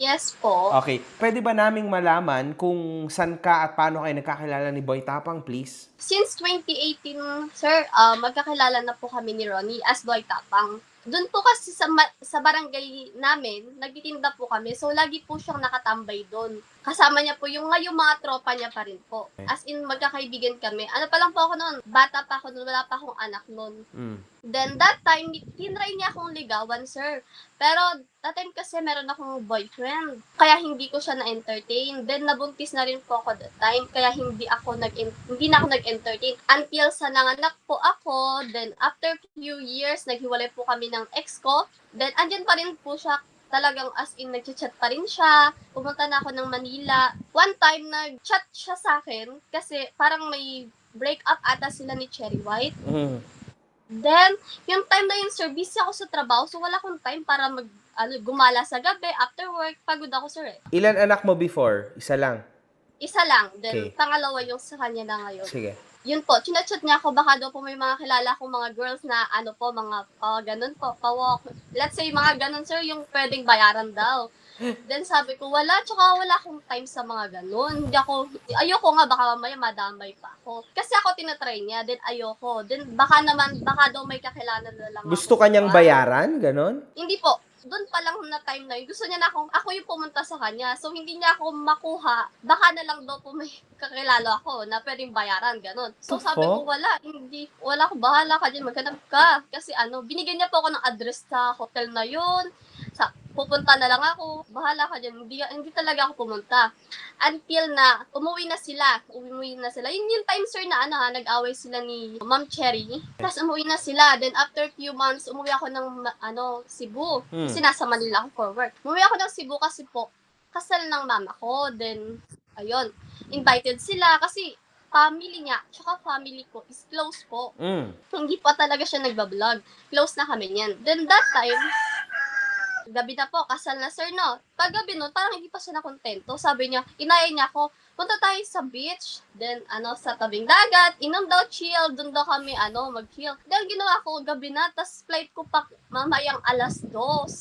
Yes po. Okay, pwede ba naming malaman kung saan ka at paano kayo nagkakilala ni Boy Tapang, please? Since 2018, sir, magkakilala na po kami ni Ronnie as Boy Tapang. Doon po kasi sa barangay namin, nagtitinda po kami. So, lagi po siyang nakatambay doon. Kasama niya po yung ngayong mga tropa niya pa rin po. As in, magkakaibigan kami. Ano pa lang po ako noon? Bata pa ako noon. Wala pa akong anak noon. Then, that time, tinry niya akong ligawan, sir. Pero, that time kasi meron akong boyfriend. Kaya hindi ko siya na-entertain. Then, nabuntis na rin po ako that time. Kaya hindi na ako nag-entertain. Until sa nanganak po ako. Then, after few years, naghiwalay po kami ng ex ko. Then, andyan pa rin po siya. Talagang as in, nag-chat pa rin siya. Pumunta na ako ng Manila. One time, nag-chat siya sa akin. Kasi, parang may break up ata sila ni Cherry White. Then, yung time na yun, sir, busy ako sa trabaho, so wala akong time para gumala sa gabi, after work, pagod ako, sir. Ilan anak mo before? Isa lang. Isa lang, then Okay. pangalawa yung sa kanya na ngayon. Sige. Yun po, chinachat niya ako, baka daw po may mga kilala akong mga girls na mga ganun po, pawalk. Let's say, mga ganun, sir, yung pwedeng bayaran daw. Then sabi ko, wala, tsaka wala akong time sa mga ganun. Ayoko nga, baka mamaya madamay pa ako. Kasi ako tinatry niya, then ayoko. Then baka daw may kakilala na lang Gusto ako. kanyang bayaran? Ganon? Hindi po. Doon pa lang na time na yun, gusto niya na ako yung pumunta sa kanya. So, hindi niya ako makuha. Baka na lang daw po may kakilala ako na pwedeng bayaran, ganun. So, sabi ko, wala ko, bahala ka dyan, maghanap ka. Kasi binigyan niya po ako ng address sa hotel na yun. Pupunta na lang ako, bahala ka dyan. Hindi talaga ako pumunta. Until na, umuwi na sila. Yun yung time, sir, na nag-away sila ni Ma'am Cherry. Tapos umuwi na sila. Then after few months, umuwi ako ng Cebu. Kasi nasa Manila ako for work. Umuwi ako ng Cebu kasi po, kasal ng mama ko. Then, ayun, invited sila kasi family niya, tsaka family ko is close po. Hindi pa talaga siya nagbablog. Close na kami niyan. Then that time, gabi na po, kasal na sir, no? Paggabi nun, parang hindi pa siya nakontento. Sabi niya, inaya niya ako, punta tayo sa beach, then, sa tabing dagat, inom daw, chill, dun daw kami, mag-chill. Then, ginawa ko, gabi na, tas flight ko pa, mamayang 2:00.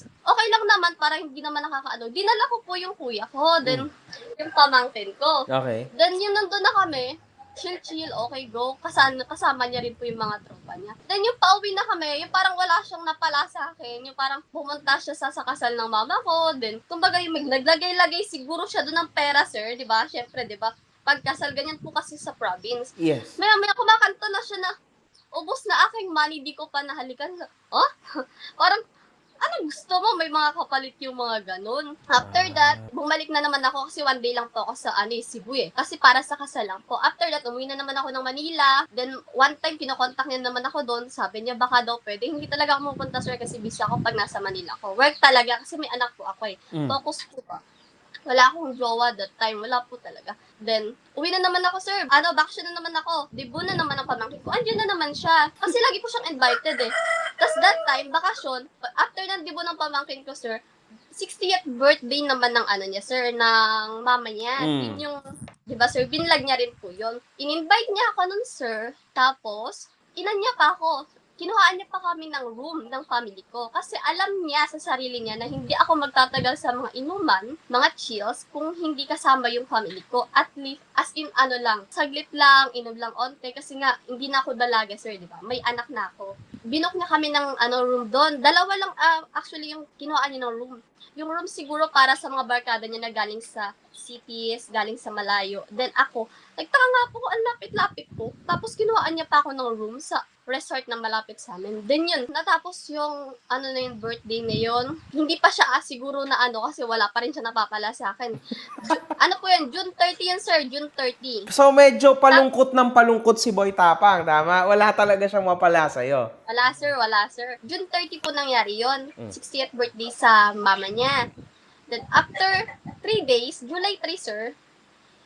Okay lang naman, parang hindi naman dinala ko po yung kuya ko, then, yung pamangkin ko. Okay. Then, yun, nandun na kami, chill, okay, go. Kasama niya rin po yung mga tropa niya. Then, yung pauwi na kami, yung parang wala siyang napala sa akin, yung parang pumunta siya sa kasal ng mama ko, then, kumbaga yung naglagay-lagay siguro siya doon ng pera, sir, di ba? Syempre, di ba? Pagkasal, ganyan po kasi sa province. Yes. Maya kumakanta na siya na, ubos na aking money, di ko pa nahalikan. Oh? Parang, ano gusto mo? May mga kapalit yung mga ganun. After that, bumalik na naman ako kasi one day lang po ako sa Cebu eh. Kasi para sa kasal lang po. After that, umuwi na naman ako ng Manila. Then, one time, kinokontak niya naman ako doon. Sabi niya, baka daw pwede. Hindi talaga ako pupunta, sir, kasi busy ako pag nasa Manila ako. Work talaga kasi may anak po ako eh. Focus po pa. Wala akong jowa that time. Wala po talaga. Then, uwi na naman ako, sir. Bakasyon na naman ako. Debut na naman ang pamangkin ko. Andiyan na naman siya. Kasi lagi po siyang invited eh. Tapos that time, bakasyon, after ng debut ng pamangkin ko, sir, 60th birthday naman ng niya, sir, ng mama niya. Yun yung, di ba, sir, binlag niya rin po yun. In-invite niya ako nun, sir. Tapos, inanya pa ako. Kinuhaan niya pa kami ng room ng family ko. Kasi alam niya sa sarili niya na hindi ako magtatagal sa mga inuman, mga chills, kung hindi kasama yung family ko. At least, as in lang, saglit lang, inom lang onte. Kasi nga, hindi na ako dalaga, sir, di ba? May anak na ako. Binook niya kami ng room doon. Dalawa lang, actually, yung kinuhaan niya ng room. Yung room siguro para sa mga barkada niya na galing sa cities, galing sa malayo. Then ako, nagtaka nga po, ang lapit-lapit po. Tapos kinuhaan niya pa ako ng room sa resort na malapit sa amin. Then yun, natapos yung, yung birthday na yun. Hindi pa siya siguro na kasi wala pa rin siya napapala sa akin. Po yan, June 30 yan, sir, June 30. So, medyo palungkot ng palungkot si Boy Tapang, tama? Wala talaga siyang mapala sa'yo. Wala, sir. June 30 po nangyari yon 60th birthday sa mama niya. Then, after 3 days, July 3, sir,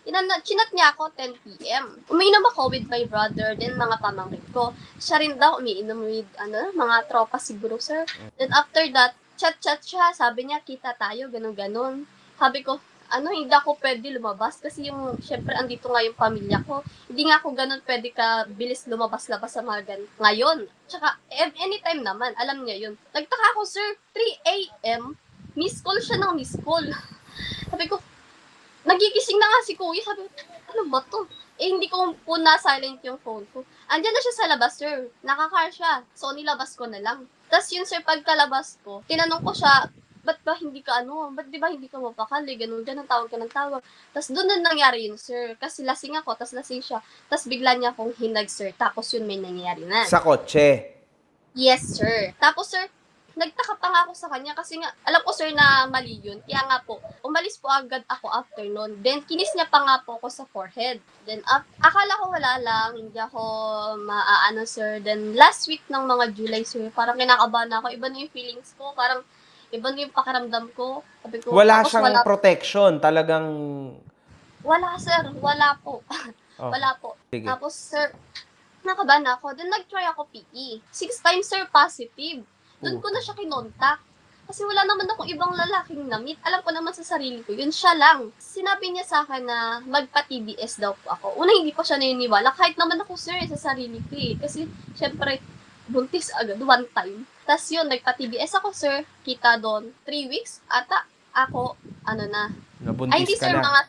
chinat niya ako 10 p.m. Umiinom ako with my brother, then mga pamangkin ko. Siya rin daw umiinom with, mga tropa siguro, sir. Then, after that, chat siya. Sabi niya, kita tayo, ganun-ganun. Sabi ko, hindi ako pwede lumabas kasi syempre, andito nga yung pamilya ko. Hindi nga ako ganun pwede ka bilis lumabas-labas sa mga ganun. Ngayon, tsaka, anytime naman, alam niya yun. Nagtaka ako, sir, 3 a.m., miss call siya ng miss call. Sabi ko, nagigising na nga si kuya. Sabi ko, ano ba to? Eh, hindi ko po na-silent yung phone ko. Andiyan na siya sa labas, sir. Nakakar siya. So, nilabas ko na lang. Tapos yun, sir, pagkalabas ko, tinanong ko siya, ba't ba hindi ka ba't di ba hindi ka mapakali, ganun, ganun, tawag ka ng tawag. Tapos doon na nangyari yun, sir. Kasi lasing ako, tapos lasing siya. Tapos bigla niya akong hinag, sir. Tapos yun, may nangyari na. Sa kotse. Yes, sir. Tapos, sir, nagtaka pa nga ako sa kanya kasi nga, alam ko, sir, na mali yun. Kaya nga po, umalis po agad ako after nun. Then, kinis niya pa nga po ako sa forehead. Then, akala ko wala lang, hindi ako maaano, sir. Then, last week ng mga July, sir, parang kinakabahan ako. Iba na yung feelings ko. Parang, iba na yung pakiramdam ko. Sabi ko, Wala tapos siyang protection. Talagang... wala, sir. Wala po. Oh, Wala po. sige. Tapos, sir, nakabahan ako. Then, nag-try ako PE. 6 times, sir, positive. Doon ko na siya kinontak. Kasi wala naman akong ibang lalaking na-meet. Alam ko naman sa sarili ko, yun siya lang. Sinabi niya sa akin na magpa-TBS daw po ako. Una, hindi ko siya naniniwala. Kahit naman ako, sir, sa sarili ko eh. Kasi, syempre, buntis agad, one time. Tapos yun, nagpa-TBS ako, sir. Kita doon. 3 weeks, ata, ako, ano na. Nabuntis Ay, hindi, ka sir, na. mga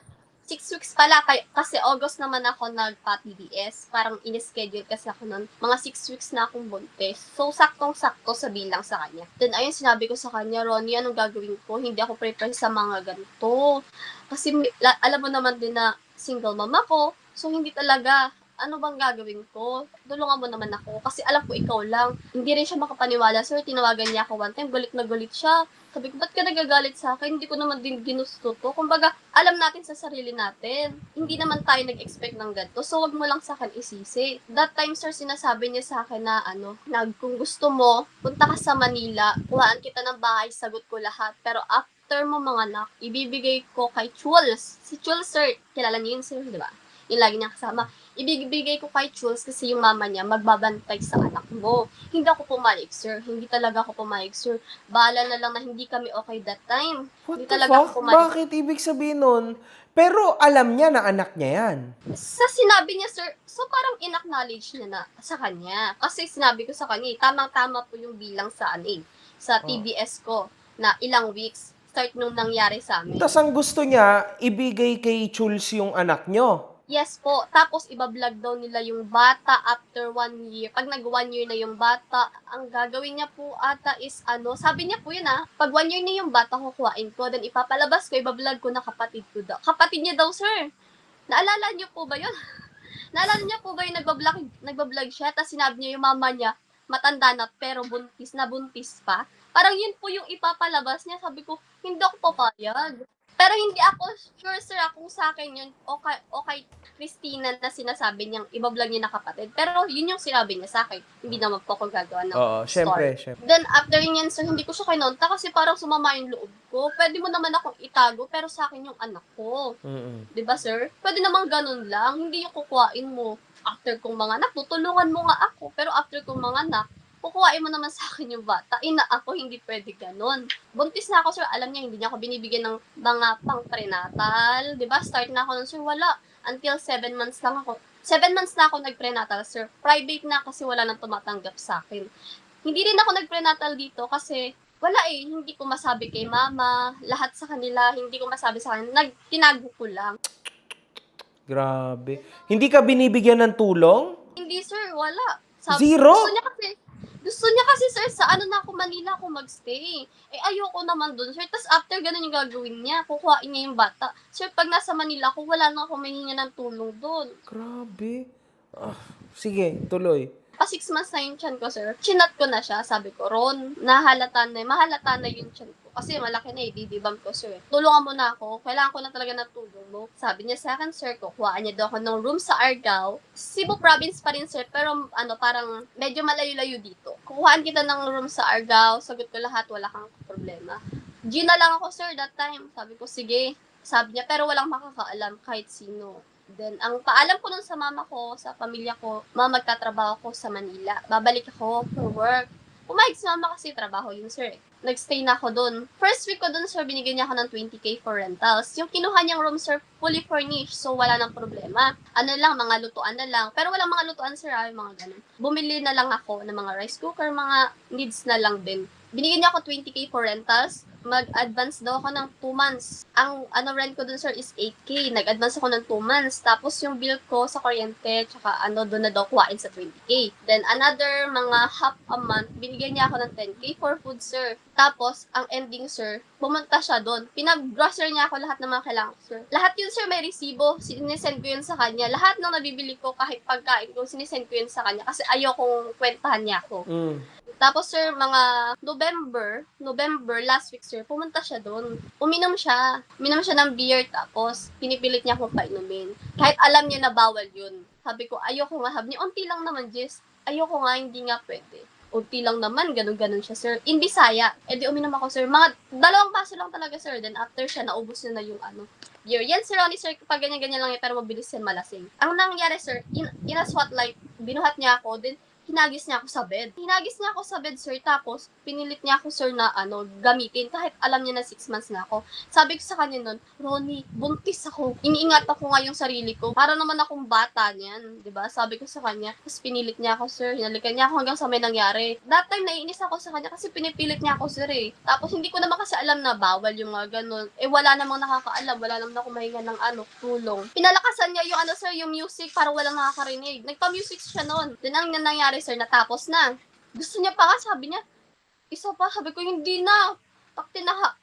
6 weeks pala, kasi August naman ako nagpa-TBS. Parang in-schedule kasi ako nun. Mga 6 weeks na akong buntis. So, saktong-sakto sa bilang sa kanya. Then, ayun, sinabi ko sa kanya, Ronnie, anong gagawin ko? Hindi ako prepare sa mga ganito. Kasi, alam mo naman din na single mom ako. So, hindi talaga, ano bang gagawin ko? Tulungan mo naman ako. Kasi alam ko ikaw lang. Hindi rin siya makapaniwala. Sir, tinawagan niya ako one time. Galit na galit siya. Sabi ko, ba't ka nagagalit sa akin? Hindi ko naman din ginusto to. Kumbaga, alam natin sa sarili natin. Hindi naman tayo nag-expect ng ganito. So, wag mo lang sa akin isisi. That time, sir, sinasabi niya sa akin na, kung gusto mo, punta ka sa Manila, kuhaan kita ng bahay, sagot ko lahat. Pero after mo mga anak, ibibigay ko kay Chules. Si Chules, sir, kilala niyo yun, sir, di ba? Yung lagi niya kasama. Ibibigay ko kay Chules kasi yung mama niya magbabantay sa anak mo. Hindi ako pumayag, sir. Hindi talaga ako pumayag, sir. Bahala na lang na hindi kami okay that time. What Hindi the talaga fuck? ako pumayag. Bakit ibig sabihin nun? Pero alam niya na anak niya yan. Sa sinabi niya, sir, so parang in-acknowledge niya na sa kanya. Kasi sinabi ko sa kanya, tamang-tama po yung bilang sa sa TBS ko na ilang weeks start nung nangyari sa amin. Tapos ang gusto niya, ibigay kay Chuls yung anak nyo. Yes po. Tapos, ibablog daw nila yung bata after 1 year. Pag nag 1 year na yung bata, ang gagawin niya po ata is sabi niya po yun pag 1 year na yung bata, kukuhain ko, then ipapalabas ko, ibablog ko na kapatid ko daw. Kapatid niya daw, sir. Naalala niyo po ba yun? Naalala niyo po ba yung nagbablog siya, tapos sinabi niya yung mama niya, matanda na, pero buntis pa? Parang yun po yung ipapalabas niya. Sabi ko, hindi ako papayag. Pero hindi ako sure, sir, kung sa akin yun, okay Christina na sinasabi niyang ibablog niya na kapatid. Pero yun yung sinabi niya sa akin. Hindi naman po ako gagawa ng Oo, syempre, story. syempre. Then, after yun, sir, hindi ko siya kinonta kasi parang sumama yung loob ko. Pwede mo naman akong itago, pero sa akin yung anak ko. Mm-mm. 'Di ba, sir? Pwede naman ganun lang. Hindi yung kukuhain mo. After kong mga anak, tutulungan mo nga ako. Pero after kong mga anak, kukuhain mo naman sa akin yung bata. Ina ako, hindi pwede ganun. Buntis na ako, sir. Alam niya, hindi niya ako binibigyan ng mga pang-prenatal. 'Di ba? Start na ako nun, sir. Wala. Until 7 months lang ako. 7 months na ako nag-prenatal, sir. Private na kasi wala nang tumatanggap sa akin. Hindi rin ako nag-prenatal dito kasi wala hindi ko masabi kay mama, lahat sa kanila, hindi ko masabi sa kanila, tinago ko lang. Grabe. Hindi ka binibigyan ng tulong? Hindi, sir, wala. Zero? Gusto niya kasi, sir, sa na ako, Manila ako magstay. Eh, ayoko naman dun, sir. Tapos after ganun yung gagawin niya, kukuhain niya yung bata. Sir, pag nasa Manila ako, wala na ako mahinga ng tulong dun. Grabe. Sige, tuloy. 6 months na yung tiyan ko, sir. Chinat ko na siya. Sabi ko, Ron, mahalata na yung tiyan ko. Kasi malaki na didibam ko, sir. Tulungan mo na ako. Kailangan ko na talaga ng tulong mo. Sabi niya sa akin, sir, kukuhaan niya daw ako ng room sa Argao. Cebu province pa rin, sir. Pero, parang medyo malayo-layo dito. Kukuhaan kita ng room sa Argao. Sagot ko lahat, wala kang problema. Gina lang ako, sir, that time. Sabi ko, sige. Sabi niya, pero walang makakaalam kahit sino. Then, ang paalam ko nun sa mama ko, sa pamilya ko, magtatrabaho ko sa Manila. Babalik ako for work. Pumayag si mama kasi trabaho yun, sir. Nagstay na ako dun. First week ko dun, sir, binigyan niya ako ng 20K for rentals. Yung kinuha niyang room, sir, fully furnished, so wala nang problema. Mga lutuan na lang. Pero walang mga lutuan, sir, mga ganun. Bumili na lang ako ng mga rice cooker, mga needs na lang din. Binigyan niya ako 20K for rentals. mag-advance daw ako ng 2 months. Ang ano rent ko dun, sir, is 8K. Nag-advance ako ng 2 months. Tapos yung bill ko sa kuryente, tsaka ano, doon na daw kuhain sa 20K. Then another mga half a month, binigyan niya ako ng 10K for food, sir. Tapos, ang ending, sir, pumunta siya doon. Pinag-grocery niya ako lahat ng mga kailangan, sir. Lahat yun, sir, may resibo. Sinesend ko yun sa kanya. Lahat ng nabibili ko, kahit pagkain ko, sinesend ko yun sa kanya. Kasi ayokong kwentahan niya ako. Mm. Tapos, sir, mga November, last week, sir, pumunta siya doon. Uminom siya. Uminom siya ng beer, tapos pinipilit niya akong painumin. Kahit alam niya na bawal yun. Sabi ko, ayoko nga. Sabi niya, unti lang naman, Jess. Ayoko nga, hindi nga pwede. Unti lang naman, ganun-ganun siya, sir. In Bisaya. E di uminom ako, sir. Mga 2 baso lang talaga, sir. Then after siya, naubos niya na yung ano, beer. Yan, sir, Ronnie, sir, kapag ganyan-ganyan lang yan, pero mabilis yan malasing. Ang nangyari, sir, in a SWAT light, binuhat niya ako, then hinagis niya ako sa bed. Hinagis niya ako sa bed, sir, tapos pinilit niya ako, sir, na ano, gamitin, kahit alam niya na 6 months na ako. Sabi ko sa kanya nun, Ronnie, buntis ako. Iniingat ako nga yung sarili ko. Para naman akong bata niyan, di ba? Sabi ko sa kanya, tapos pinilit niya ako, sir. Hinalikan niya ako hanggang sa may nangyari. That time, naiinis ako sa kanya kasi pinipilit niya ako, sir, eh. Tapos hindi ko naman kasi alam na bawal yung mga ganun. Eh, wala namang nakakaalam. Wala namang ako mahinga ng ano, tulong. Pinalakasan niya yung ano, sir, yung music para walang nakakarinig. Nagpa-music siya noon. Then, ang nangyari, sir, natapos na. Gusto niya pa nga, sabi niya, isa pa, sabi ko, hindi na.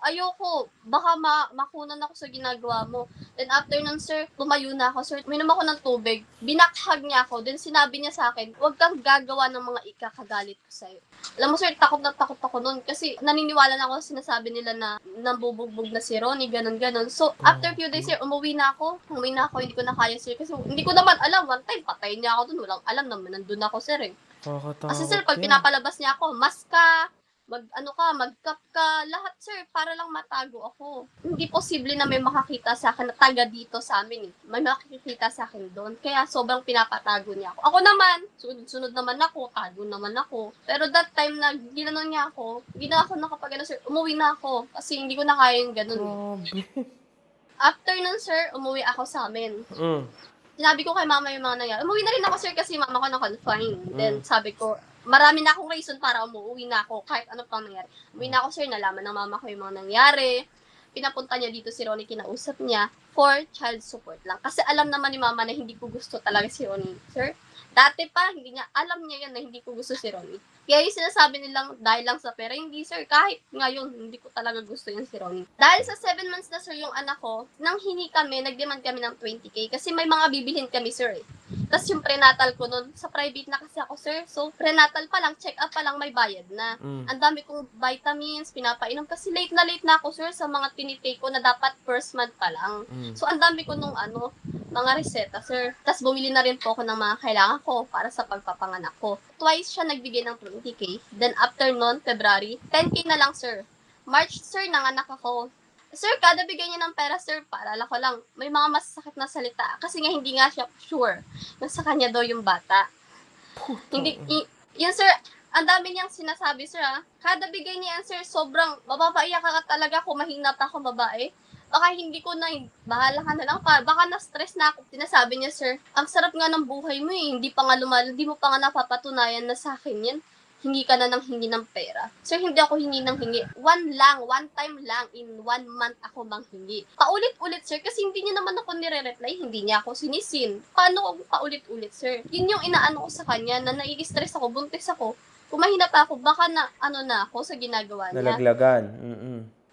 Ayoko. Baka makunan ako sa ginagawa mo. Then after nun, sir, tumayo na ako, sir. Uminom ako ng tubig. Binakhag niya ako. Then sinabi niya sa akin, huwag kang gagawa ng mga ikakagalit ko sa'yo. Alam mo, sir, takot na takot ako nun. Kasi naniniwala na ako sa sinasabi nila na nambubugbog na si Ronnie, ganun-ganon. So, after few days, sir, umuwi na ako. Hindi ko na kaya, sir. Kasi hindi ko naman alam. One time, patayin niya ako dun. Walang alam naman. Nandun ako, sir, eh. Kasi, sir, pag pinapalabas niya ako, mas ka, mag-cup ka, lahat, sir, para lang matago ako. Hindi posible na may makakita sa akin na taga dito sa amin, eh. May makikita sa akin doon. Kaya sobrang pinapatago niya ako. Ako naman, sunod-sunod naman ako, tago naman ako. Pero that time na ginanon niya ako, hindi na ako nakapag, sir, umuwi na ako. Kasi hindi ko na kaya yung ganun. After nun, sir, umuwi ako sa amin. Sinabi ko kay mama yung mga nangyari. Umuwi na rin ako, sir, kasi mama ko na-confine. Then, sabi ko, marami na akong reason para umuwi na ako kahit ano pang nangyari. Umuwi na ako, sir, nalaman ng mama ko yung mga nangyari. Pinapunta niya dito si Ronnie, kinausap niya for child support lang. Kasi alam naman ni mama na hindi ko gusto talaga si Ronnie, sir. Dati pa, alam niya yan na hindi ko gusto si Ronnie. Kaya yung sinasabi nilang dahil lang sa pera, hindi, sir. Kahit ngayon, hindi ko talaga gusto yung si Ronnie. Dahil sa 7 months na, sir, yung anak ko, nang hingi kami, nag-demand kami ng 20K kasi may mga bibilhin kami, sir, eh. Tapos yung prenatal ko nun, sa private na kasi ako, sir. So, prenatal pa lang, check-up pa lang, may bayad na. Ang dami kong vitamins, pinapainom. Kasi late na ako, sir, sa mga tinitake ko na dapat first month pa lang. So, ang dami ko nung mga reseta, sir. Tapos bumili na rin po ako ng mga kailangan ko para sa pagpapanganak ko. Twice siya nagbigay ng 20K. Then after nun, February, 10K na lang, sir. March, sir, nanganak ako. Sir, kada bigay niya ng pera, sir, paalala ko lang, may mga masasakit na salita. Kasi nga, hindi nga siya sure na sa kanya daw yung bata. Yun, sir, ang dami niyang sinasabi, sir, ha. Kada bigay niya yan, sir, sobrang, mapapaiyak ka talaga kung mahina pa ako babae. Baka hindi ko na, bahala ka na lang, baka na-stress na ako. Sinasabi niya, sir, ang sarap nga ng buhay mo, eh. Hindi mo pa nga napapatunayan na sa akin yan. Hingi ka na ng hingi ng pera. Sir, hindi ako hingi ng hingi. One time lang, in 1 month ako manghingi. Paulit-ulit, sir, kasi hindi niya naman ako nire-reply, hindi niya ako sinisin. Paano ako paulit-ulit, sir? Yun yung inaano ko sa kanya, na nai-stress ako, buntis ako. Kung mahina pa ako, baka na ako sa ginagawa niya. Nalaglagan.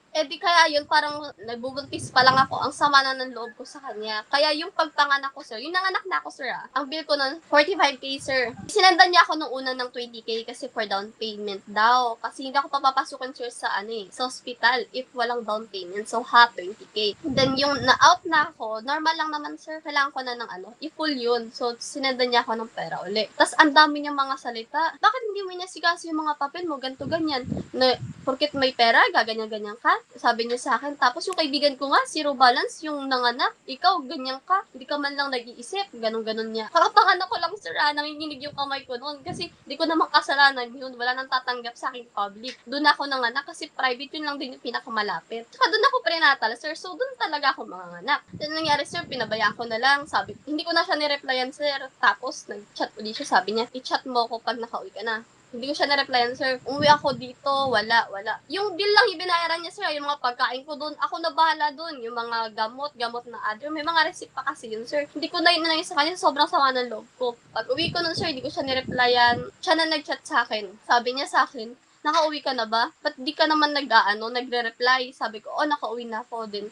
Eh di kaya yun, parang nagbubuntis pa lang ako, ang sama na ng loob ko sa kanya. Kaya yung pagpanganak ko, sir, yung nanganak na ako, sir, ang bill ko nun, 45K, sir. Sinendan niya ako nung una ng 20K kasi for down payment daw. Kasi hindi ako papapasukan, sir, sa hospital if walang down payment. So, 20K. Then yung na-out na ako, normal lang naman, sir, kailangan ko na ng i-full yun. So, sinendan niya ako ng pera uli. Tapos, ang dami niyang mga salita. Bakit hindi mo niya sigaso yung mga papel mo, ganto ganyan? Na, porket may pera, gaganyan-ganyan ka? Sabi niya sa akin. Tapos yung kaibigan ko nga, zero balance, yung nanganak, ikaw, ganyan ka. Hindi ka man lang nag-iisip, ganun-ganun niya. Kakapanganak ko lang, sir, nanginginig yung kamay ko noon. Kasi di ko naman kasalanan yun. Wala nang tatanggap sa akin public. Doon ako nanganak kasi private yun lang din yung pinakamalapit. Saka doon ako prenatal, sir. So doon talaga ako manganak. Then nangyari, sir, pinabayaan ko na lang. Sabi, hindi ko na siya nireplyan, sir. Tapos nag-chat ulit siya. Sabi niya, i-chat mo ako pag nakauwi ka na. Hindi ko siya na-replyan, sir. Umuwi ako dito, wala. Yung bill lang yung binayaran niya, sir, yung mga pagkain ko doon, ako na bahala doon. Yung mga gamot na other, may mga receipt pa kasi yun, sir. Hindi ko na yun sa kanya, sobrang sama ng loob ko. Pag uwi ko nun, sir, hindi ko siya ni-replyan. Siya na nag-chat sa akin. Sabi niya sa akin, nakauwi ka na ba? Ba't di ka naman nagre-reply? Sabi ko, nakauwi na ako din.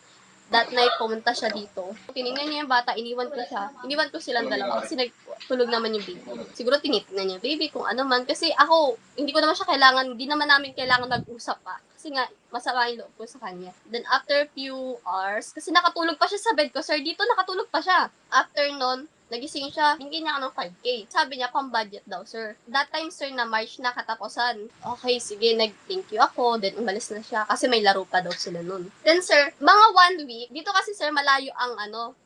That night, pumunta siya dito. Tinignan niya yung bata, iniwan ko siya. Iniwan ko silang dalawa kasi nagtulog naman yung baby. Siguro tinitignan niya, baby, kung ano man. Kasi ako, hindi ko naman siya kailangan, hindi naman namin kailangan mag-usap pa. Kasi nga, masama yung loob ko sa kanya. Then after few hours, kasi nakatulog pa siya sa bed ko, sir, dito nakatulog pa siya. After nun, nagising siya, binigyan niya ako ng 5K. Sabi niya, pang-budget daw, sir. That time, sir, na March na katapusan. Okay, sige, nag-thank you ako. Then, umalis na siya. Kasi may laro pa daw sila nun. Then, sir, mga 1 week, dito kasi, sir, malayo ang,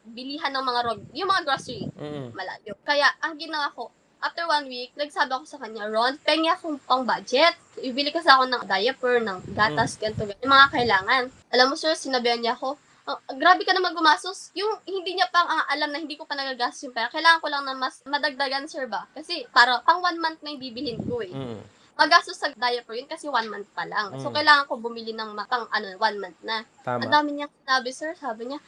bilihan ng mga yung mga grocery. Malayo. Kaya, ang ginawa ko, after 1 week, nagsabi ako sa kanya, Ron, pengi akong pang-budget. Ibili kasi ako ng diaper, ng gatas, ganito, yung mga kailangan. Alam mo, sir, sinabihan niya ako, grabe ka naman gumasos. Yung hindi niya pang alam na hindi ko pa nagagastos yung pera. Kailangan ko lang na mas madagdagan, sir ba? Kasi para pang 1 month na yung bibilhin ko eh. Magastos sa diaper yun kasi 1 month pa lang. So, kailangan ko bumili ng pang 1 month na. Tama. Ang dami niya sinabi, sir. Sabi niya,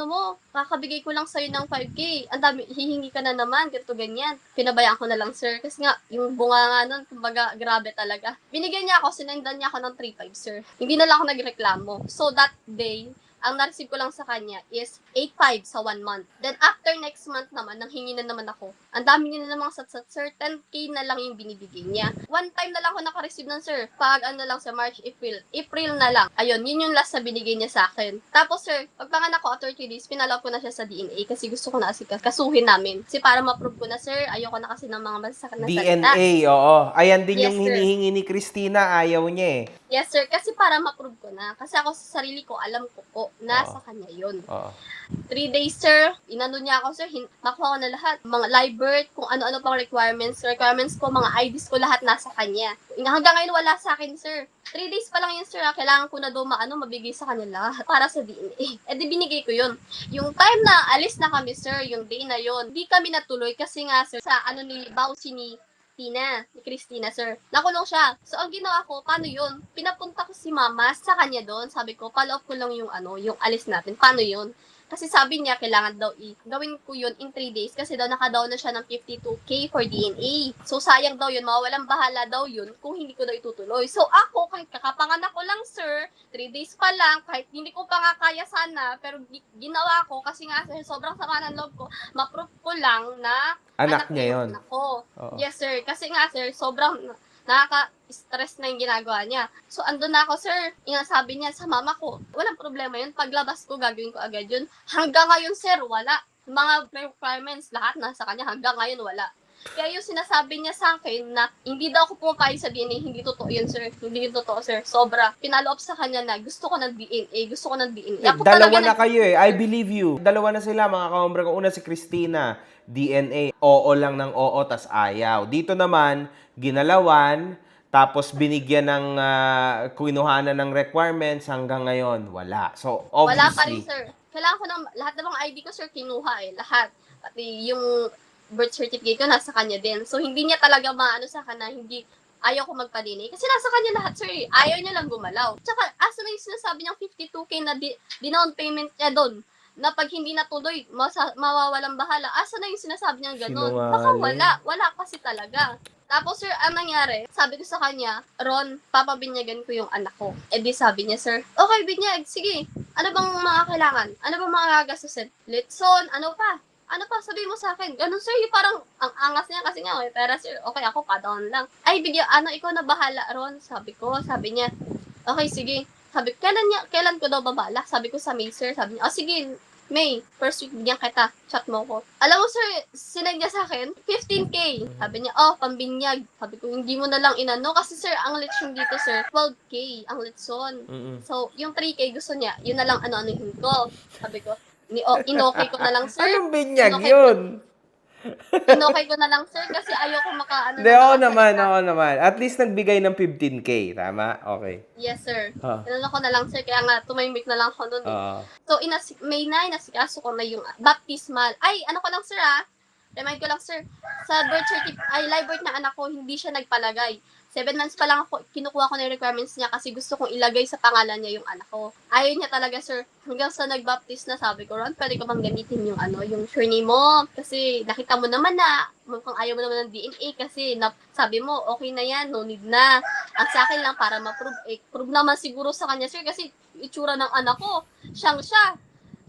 mo, kakabigay ko lang sa'yo ng 5K. Ang dami, hihingi ka na naman, ganito, ganyan. Pinabayaan ko na lang, sir. Kasi nga, yung bunga nga nun, kumbaga, grabe talaga. Binigyan niya ako, sinendan niya ako ng 3.5, sir. Hindi na lang ako nagreklamo. So, that day, ang na-receive ko lang sa kanya is 8.5 sa 1 month. Then, after next month naman, nanghingi na naman ako. Ang dami niya na namang satsat, sir. 10K na lang yung binibigay niya. One time na lang ako naka-receive nun, sir. Pag lang sa March, April na lang. Ayun, yun yung last na binigay niya sa akin. Tapos, sir, pagpanganak ko after 3 days, pinalaw ko na siya sa DNA kasi gusto ko na kasuhin namin. Kasi para ma-prove ko na, sir, ayoko na kasi ng mga masasakit na salita. DNA, oo. Ayan din Yes, yung sir. hinihingi ni Christina, ayaw niya eh. Yes, sir. Kasi para ma-prove ko na. Kasi ako sa sarili ko, alam ko po, nasa kanya yun. Oo. 3 days, sir. Inano niya ako, sir. Nakuha ko na lahat. Mga live birth, kung ano-ano pang requirements ko, mga IDs ko, lahat nasa kanya. Hanggang ngayon, wala sa akin, sir. 3 days pa lang yun, sir. Kailangan ko na daw mabigay sa kanya lahat para sa DNA. Di binigay ko yun. Yung time na alis na kami, sir, yung day na yun, di kami natuloy kasi nga, sir, sa Bausi ni Christina, sir. Nakulong siya. So, ang ginawa ko, paano yun? Pinapunta ko si mama sa kanya doon. Sabi ko, follow up ko lang yung yung alis natin. Paano yun? Kasi sabi niya, kailangan daw gawin ko yun in 3 days kasi daw naka-down na siya ng 52K for DNA. So, sayang daw yun. Mawawalang bahala daw yun kung hindi ko daw itutuloy. So, ako, kahit kakapanganak ko lang, sir, 3 days pa lang, kahit hindi ko pa nga kaya sana, pero ginawa ko kasi nga, sir, sobrang sama ng loob ko, ma-proof ko lang na Anak niya yun. Ako. Oo. Yes, sir. Kasi nga, sir, sobrang nakaka-stress na yung ginagawa niya. So, andun na ako, sir. Sabi niya sa mama ko, walang problema yun. Paglabas ko, gagawin ko agad yun. Hanggang ngayon, sir, wala. Mga requirements, lahat nasa kanya. Hanggang ngayon, wala. Kaya yung sinasabi niya sa akin na hindi daw ako pumapayag sa DNA, hindi totoo yun, sir. Hindi yun totoo, sir. Sobra. Pinalo up sa kanya na gusto ko ng DNA. Ako Dalawa talaga na kayo eh. I believe you. Dalawa na sila, mga kahombre ko. Una si Christina, DNA. Oo lang ng oo, tas ayaw. Dito naman, ginalawan, tapos binigyan ng kinuhanan ng requirements hanggang ngayon, wala. So, Wala pa obviously, rin, sir. Kailangan ko ng, lahat ng mga ID ko, sir, kinuha eh. Lahat. Pati yung birth certificate ko, nasa kanya din. So, hindi niya talaga maano sa akin na ayaw ko magpa-DNA. Kasi nasa kanya lahat, sir. Ayaw niya lang gumalaw. Tsaka, asa na yung sinasabi niyang 52K na down payment niya doon? Na pag hindi natuloy, mawawalang bahala. Asa na yung sinasabi niya gano'n? Baka Sinungaling. wala kasi talaga. Tapos, sir, ang nangyari, sabi ko sa kanya, Ron, papabinyagan ko yung anak ko. Di sabi niya, sir, okay, binyag, sige. Ano bang mga kailangan? Ano bang mga gagastusin? Litson, ano pa? Sabihin mo sa akin. Ganun, sir, yung parang, ang angas niya kasi nga, pero sir, okay, ako, pa-down lang. Ay, ikaw na bahala, Ron, sabi niya, okay, sige. Sabi, kailan ko daw babala? Sabi ko sa May, sir, sabi niya, sige, May, first week, bigyan kita, chat mo ko. Alam mo, sir, sinend niya sa akin, 15K. Sabi niya, pambinyag. Sabi ko, hindi mo na lang inano. Kasi, sir, ang lechon dito, sir, 12K, ang lechon. So, yung 3K gusto niya, yun na lang ano-anuhin ko. Sabi ko, inokay ko na lang, sir. anong binyag Inokay yun? Inokay ko na lang, sir, kasi ayoko makaano. Hindi, oo naman. At least nagbigay ng 15K, tama? Okay. Yes, sir. Ah. Inano ko na lang, sir, kaya nga, tumimik na lang ako nun. Oo. So, May 9, nasikaso ko na yung baptismal. Ay, ano ko lang, sir, Remind ko lang, sir, sa birth certificate, ay, live birth ng anak ko, hindi siya nagpalagay. 7 months pa lang ako, kinukuha ko na yung requirements niya kasi gusto kong ilagay sa pangalan niya yung anak ko. Ayaw niya talaga, sir. Hanggang sa nag-baptist na, sabi ko, Ron, pwede ko bang gamitin yung yung surname mo? Kasi nakita mo naman na, mukhang ayaw mo naman ng DNA kasi sabi mo, okay na yan, no need na. Ang sa akin lang, para ma-prove, prove naman siguro sa kanya, sir, kasi itsura ng anak ko, siyang siya.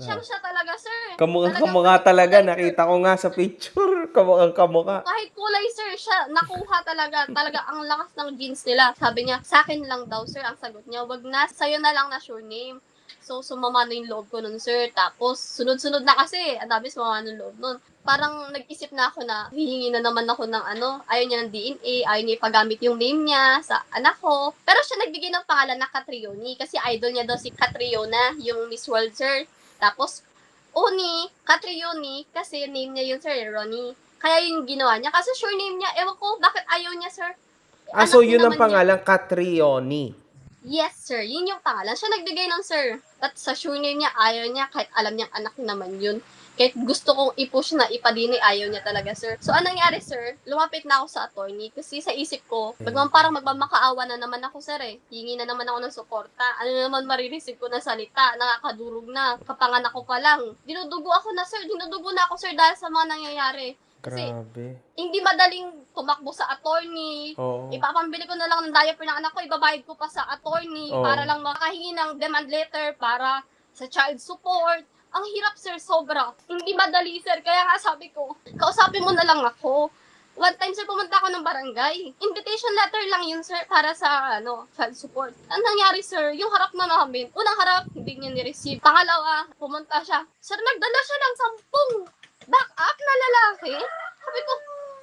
Siyang siya talaga, sir. Kamukha talaga. Nakita ko nga sa picture. Kamukha. Kahit kulay, sir, siya, nakuha talaga. Talaga, ang lakas ng genes nila. Sabi niya, sa akin lang daw, sir, ang sagot niya. Wag na, sa'yo na lang na surname. So, sumama na yung loob ko nun, sir. Tapos, sunod-sunod na kasi. Ang dami sumama ng loob nun. Parang nag-isip na ako na hihingi na naman ako ng ayaw niya ng DNA, ayaw niya ipagamit yung name niya sa anak ko. Pero siya nagbigay ng pangalan na Catrioni kasi idol niya daw si Catriona, yung Miss World, sir. Tapos, Catrioni, kasi name niya yun, sir, Ronnie. Kaya yung ginawa niya. Kasi sure name niya, ewan ko, bakit ayaw niya, sir? So Anak yun ang naman niya. pangalan, Catrioni. Yes, sir. Yun yung pangalan. Siya nagbigay ng sir. At sa sure name niya, ayaw niya, kahit alam niyang anak naman yun. Kahit gusto kong i-push na ipadini, ayaw niya talaga, sir. So, anong nangyari, sir? Lumapit na ako sa attorney kasi sa isip ko, parang magmamakaawa na naman ako, sir, eh. Hingi na naman ako ng suporta. Ano naman marireceive ko na salita? Nakakadurog na. Kapanganak ko pa lang. Dinudugo ako na, sir. Dinudugo na ako, sir, dahil sa mga nangyayari. Kasi, Grabe. hindi madaling tumakbo sa attorney. Oo. Ipapambili ko na lang ng diaper ng anak ko, ibabayad ko pa sa attorney Oo. para lang makahingi ng demand letter para sa child support. Ang hirap, sir, sobra. Hindi madali, sir. Kaya nga sabi ko, kausapin mo na lang ako. One time, sir, pumunta ako ng barangay. Invitation letter lang yun, sir, para sa child support. Ang nangyari, sir, yung harap na namin, unang harap, hindi niya ni-receive. Pangalawa, pumunta siya. Sir, nagdala siya ng 10 back up na lalaki. Sabi ko,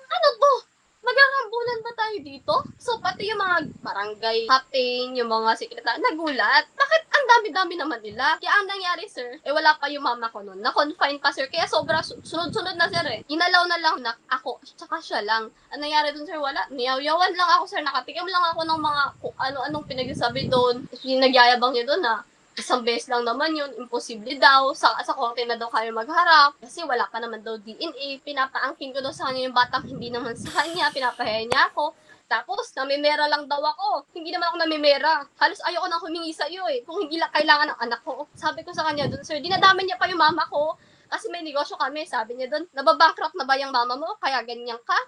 ano to? Magarambulan ba tayo dito? So, pati yung mga barangay captain, yung mga sekretary, nagulat. Bakit ang dami-dami naman nila? Kaya ang nangyari, sir, wala pa yung mama ko nun. Na-confine pa, sir. Kaya sobra, sunod-sunod na, sir, eh. Inalaw na lang na ako, tsaka siya lang. Ang nangyari dun, sir, wala. Niyaw-yawan lang ako, sir. Nakatikim lang ako ng mga kung ano-anong pinagsasabi doon. Yung nagyayabang niya doon, na isang beses lang naman yun, imposible daw, sa korte na daw kayo magharap, kasi wala pa naman daw DNA, pinapaangkin ko daw sa kanya yung batang hindi naman sa kanya, pinapahiya niya ako, tapos namimera lang daw ako, hindi naman ako namimera, halos ayoko nang humingi sa iyo kung hindi lang kailangan ng anak ko. Sabi ko sa kanya dun, sir, dinadamay niya pa yung mama ko, kasi may negosyo kami, sabi niya dun, nababankrupt na ba yung mama mo, kaya ganyan ka?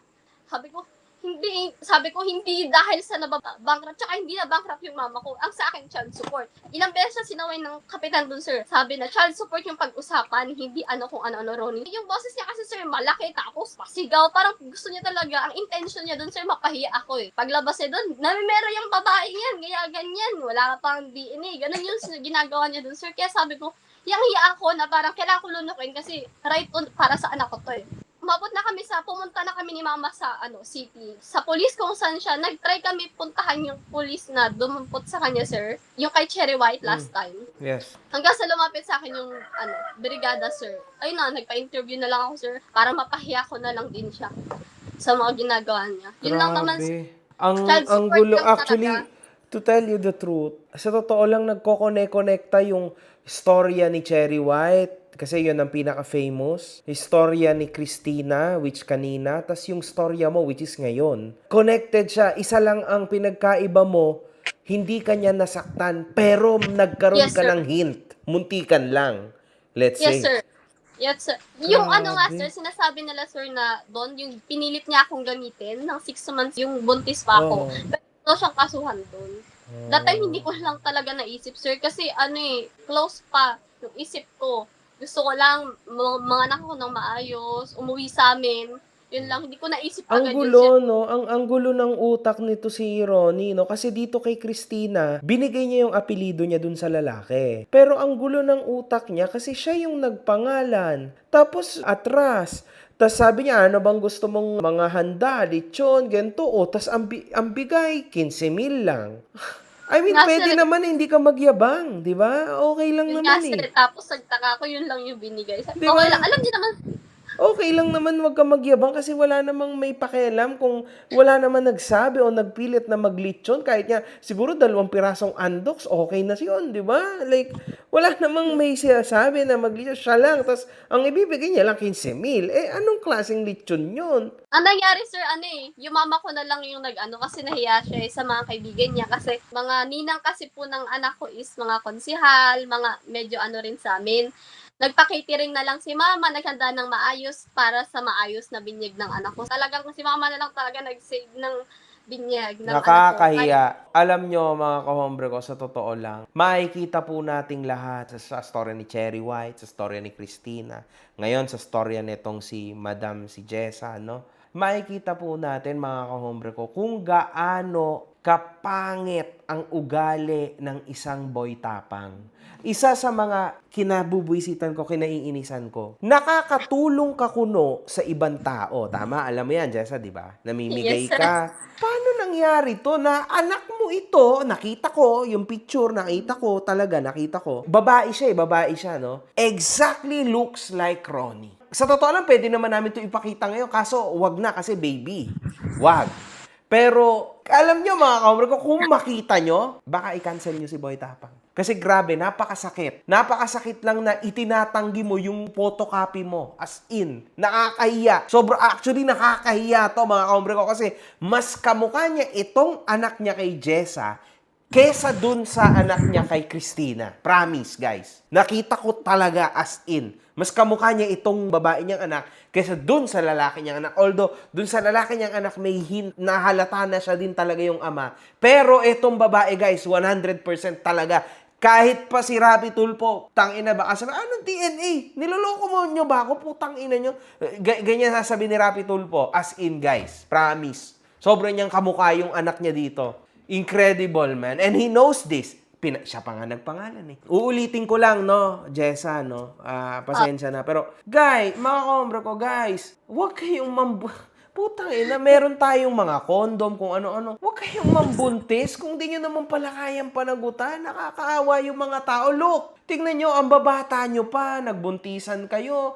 Sabi ko, hindi dahil sa nababankrupt, tsaka hindi na bankrupt yung mama ko. Ang sa akin, child support. Ilang beses na sinaway ng kapitan dun, sir. Sabi na, child support yung pag-usapan, hindi kung ano-ano, Ronnie. Yung boses niya kasi, sir, malaki, tapos pasigaw. Parang gusto niya talaga, ang intention niya dun, sir, mapahiya ako, eh. Paglabas niya dun, namimera yung babae yan, kaya ganyan, wala ka pang DNA. Ganun yung ginagawa niya dun, sir. Kaya sabi ko, yang hiya ako na parang kailangan ko lunukin kasi para sa anak ko to, eh. Pumunta na kami ni mama sa city. Sa police kung saan siya, nag-try kami puntahan yung police na dumumpot sa kanya, sir. Yung kay Cherry White last time. Yes. Hanggang sa lumapit sa akin yung brigada, sir. Ayun na, nagpa-interview na lang ako, sir, para mapahiya ko na lang din siya sa mga ginagawa niya. Yun lang naman, sir. Ang Child support gulo, lang actually, talaga. to tell you the truth, sa totoo lang nagko-connect-connecta yung storya ni Cherry White, kasi yun ang pinaka-famous. Istorya ni Christina, which kanina, tas yung storya mo, which is ngayon. Connected siya. Isa lang ang pinagkaiba mo, hindi kanya nasaktan, pero nagkaroon Yes, ka sir. ng hint. Muntikan lang. Let's say. Yes, sir. Yes, sir. Yung Grabe. sir, sinasabi nila, sir, na doon, yung pinilit niya akong gamitin ng 6 months yung buntis pa ako. Oo. Pero ito siyang kasuhan doon. That time, hindi ko lang talaga naisip, sir, kasi close pa yung isip ko. Gusto ko lang mga anak ko ng maayos, umuwi sa amin. Yun lang, hindi ko naisip Ang agad yun, gulo, sir. no? Ang gulo ng utak nito si Ronnie, no? Kasi dito kay Christina, binigay niya yung apelido niya dun sa lalaki. Pero ang gulo ng utak niya kasi siya yung nagpangalan. Tapos atras. Tapos sabi niya, ano bang gusto mong mga handa, lechon, ganito. O, tapos ang bigay, 15,000 lang. I mean, Nga, pwede sir. naman hindi ka magyabang, di ba? Okay lang Yun nga, naman sir. eh. Tapos nagtaka ko, yun lang yung binigay. Sabi Di ko, ba? okay lang. Alam niyo naman, Okay lang naman wag ka magyabang kasi wala namang may pakialam kung wala naman nagsabi o nagpilit na maglitsyon. Kahit nga, siguro 2 pirasong andoks, okay na siyon, di ba? Like, wala namang may sinasabi na maglitsyon. Siya lang, tas ang ibibigay niya lang 15,000. Eh, anong klaseng litsyon yun? Ang nangyari, sir, yung mama ko na lang yung nag-ano kasi nahiya siya sa mga kaibigan niya kasi mga ninang kasi po ng anak ko is mga konsihal, mga medyo ano rin sa amin. Nagpa-catering na lang si mama, naghanda ng maayos para sa maayos na binyag ng anak ko. Talagang si mama na lang talaga nag-save ng binyag ng anak ko. Nakakahiya. Alam nyo, mga kahombre ko, sa totoo lang, makikita po nating lahat sa storya ni Cherry White, sa storya ni Christina, ngayon sa storya nitong si Madam, si Jessa, no? Makikita po natin, mga kahombre ko, kung gaano kapangit ang ugali ng isang boy tapang. Isa sa mga kinabubuisitan ko, kinaiinisan ko, nakakatulong ka kuno sa ibang tao. Tama? Alam mo yan, Jessa, di ba? Namimigay Yes, sir. ka. Paano nangyari to na anak mo ito, nakita ko, yung picture, nakita ko, talaga, nakita ko. Babae siya, no? Exactly looks like Ronnie. Sa totoo lang, pwede naman namin ito ipakita ngayon, kaso wag na kasi baby. Wag. Pero, alam nyo mga kaumbre ko, kung makita nyo, baka i-cancel nyo si Boy Tapang. Kasi grabe, napakasakit. Napakasakit lang na itinatanggi mo yung photocopy mo. As in, nakakahiya. Actually, nakakahiya to mga kaumbre ko kasi mas kamukha niya itong anak niya kay Jessa kesa dun sa anak niya kay Christina. Promise, guys. Nakita ko talaga as in. Mas kamukha niya itong babae niyang anak kesa dun sa lalaki niyang anak. Although, dun sa lalaki niyang anak, may nahalata na siya din talaga yung ama. Pero itong babae, guys, 100% talaga. Kahit pa si Rapi Tulfo, tangina baka sabi, anong DNA? Niloloko mo nyo ba ako? Putang ina nyo. Ganyan sasabi ni Rapi Tulfo. As in, guys. Promise. Sobrang niyang kamukha yung anak niya dito. Incredible, man. And he knows this. Siya pa nga nagpangalan eh. Uulitin ko lang, no, Jessa, no? Pasensya na. Pero, mga kombre ko, guys, huwag kayong Putang ina, meron tayong mga kondom, kung ano-ano. Huwag kayong mambuntis kung di nyo naman pala kayang panagutan. Nakakaawa yung mga tao. Look, tingnan nyo, ang babata nyo pa, nagbuntisan kayo.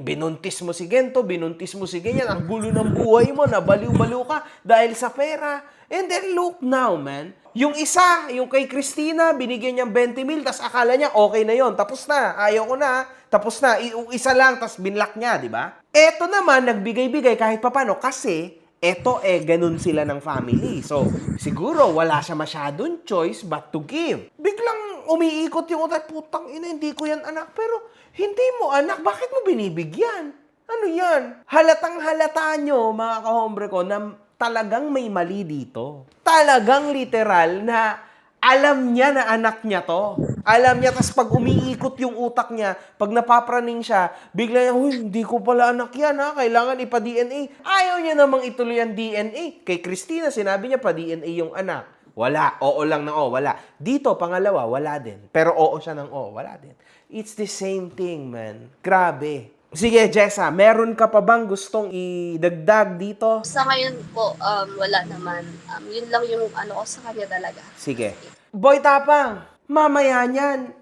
Binuntis mo si Gento, binuntis mo si ganyan. Ang gulo ng buhay mo, nabaliw-baliw ka dahil sa pera. And then look now, man. Yung isa, yung kay Christina, binigyan niyang 20,000, tas akala niya okay na yon, tapos na, ayaw ko na, tapos na, isa lang, tas binlock niya, di ba? Eto naman, nagbigay-bigay kahit papano, kasi eto ganun sila ng family. So, siguro wala siya masyadong choice but to give. Biglang umiikot yung utak, putang ina, hindi ko yan anak, pero hindi mo anak, bakit mo binibigyan? Ano yan? Halatang halata nyo, mga kahombre ko, na talagang may mali dito. Talagang literal na alam niya na anak niya to. Alam niya, tas pag umiikot yung utak niya, pag napapraning siya, bigla niya, hindi ko pala anak yan ha, kailangan ipa-DNA. Ayaw niya namang ituloy ang DNA. Kay Christina, sinabi niya pa-DNA yung anak. Wala. Oo lang ng wala. Dito, pangalawa, wala din. Pero oo siya ng wala din. It's the same thing, man. Grabe. Sige, Jessa, meron ka pa bang gustong idagdag dito? Sa ngayon po, wala naman. Yun lang yung ano ko sa kanya talaga. Sige. Boy Tapang, mamaya niyan.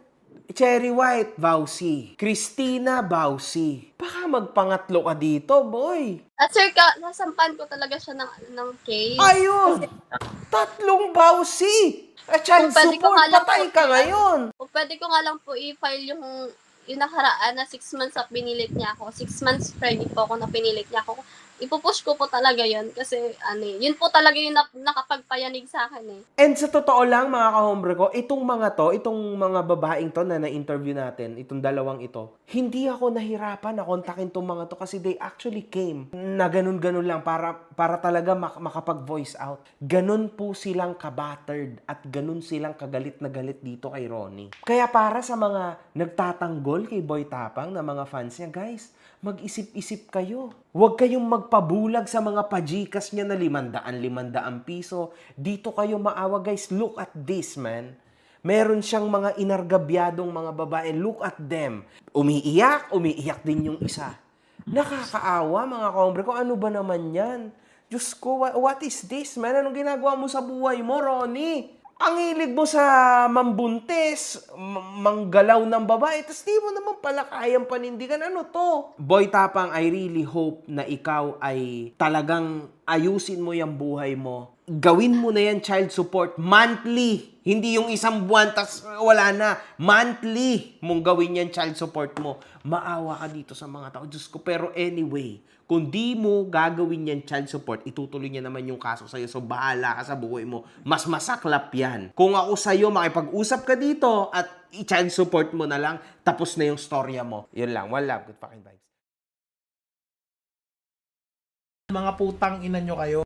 Cherry White, Bausi. Christina, Bausi. Baka magpangatlo ka dito, boy. At sir, nasampan ko talaga siya ng case. Ayun! 3 Bausi! At child Kung pwede ko support, nga lang patay po- ka ngayon. O pwede ko nga lang po i-file yung nakaraan na 6 months at pinilit niya ako. 6 months pregnant po ako na pinilit niya ako. Ipupush ko po talaga yun kasi yun po talaga yung nakapagpayanig sa akin eh. And sa totoo lang, mga kahombre ko, itong mga babaeng to na na-interview natin, itong dalawang ito, hindi ako nahirapan na kontakin tong mga to kasi they actually came na ganun-ganun lang para talaga makapag-voice out. Ganun po silang kabattered at ganun silang kagalit na galit dito kay Ronnie. Kaya para sa mga nagtatanggol kay Boy Tapang na mga fans niya, guys, mag-isip-isip kayo. Huwag kayong magpabulag sa mga pajikas niya na 500 piso. Dito kayo maawa, guys. Look at this, man. Meron siyang mga inargabyadong mga babae. Look at them. Umiiyak din yung isa. Nakakaawa, mga kaombre ko. Ano ba naman yan? Diyos ko, what is this, man? Anong ginagawa mo sa buhay mo, Ronnie? Ang hilig mo sa mambuntis, manggalaw ng babae, tapos di mo naman pala kayang panindigan. Ano to? Boy Tapang, I really hope na ikaw ay talagang ayusin mo yung buhay mo. Gawin mo na yan child support monthly. Hindi yung isang buwan, tas wala na. Monthly mong gawin yan child support mo. Maawa ka dito sa mga tao. Diyos ko, pero anyway, kung di mo gagawin yan child support, itutuloy niya naman yung kaso sa'yo. So, bahala ka sa buhay mo. Mas masaklap yan. Kung ako sa'yo, makipag-usap ka dito at i-child support mo na lang, tapos na yung storya mo. Yun lang. One love. Good fucking vibes. Mga putang ina nyo kayo.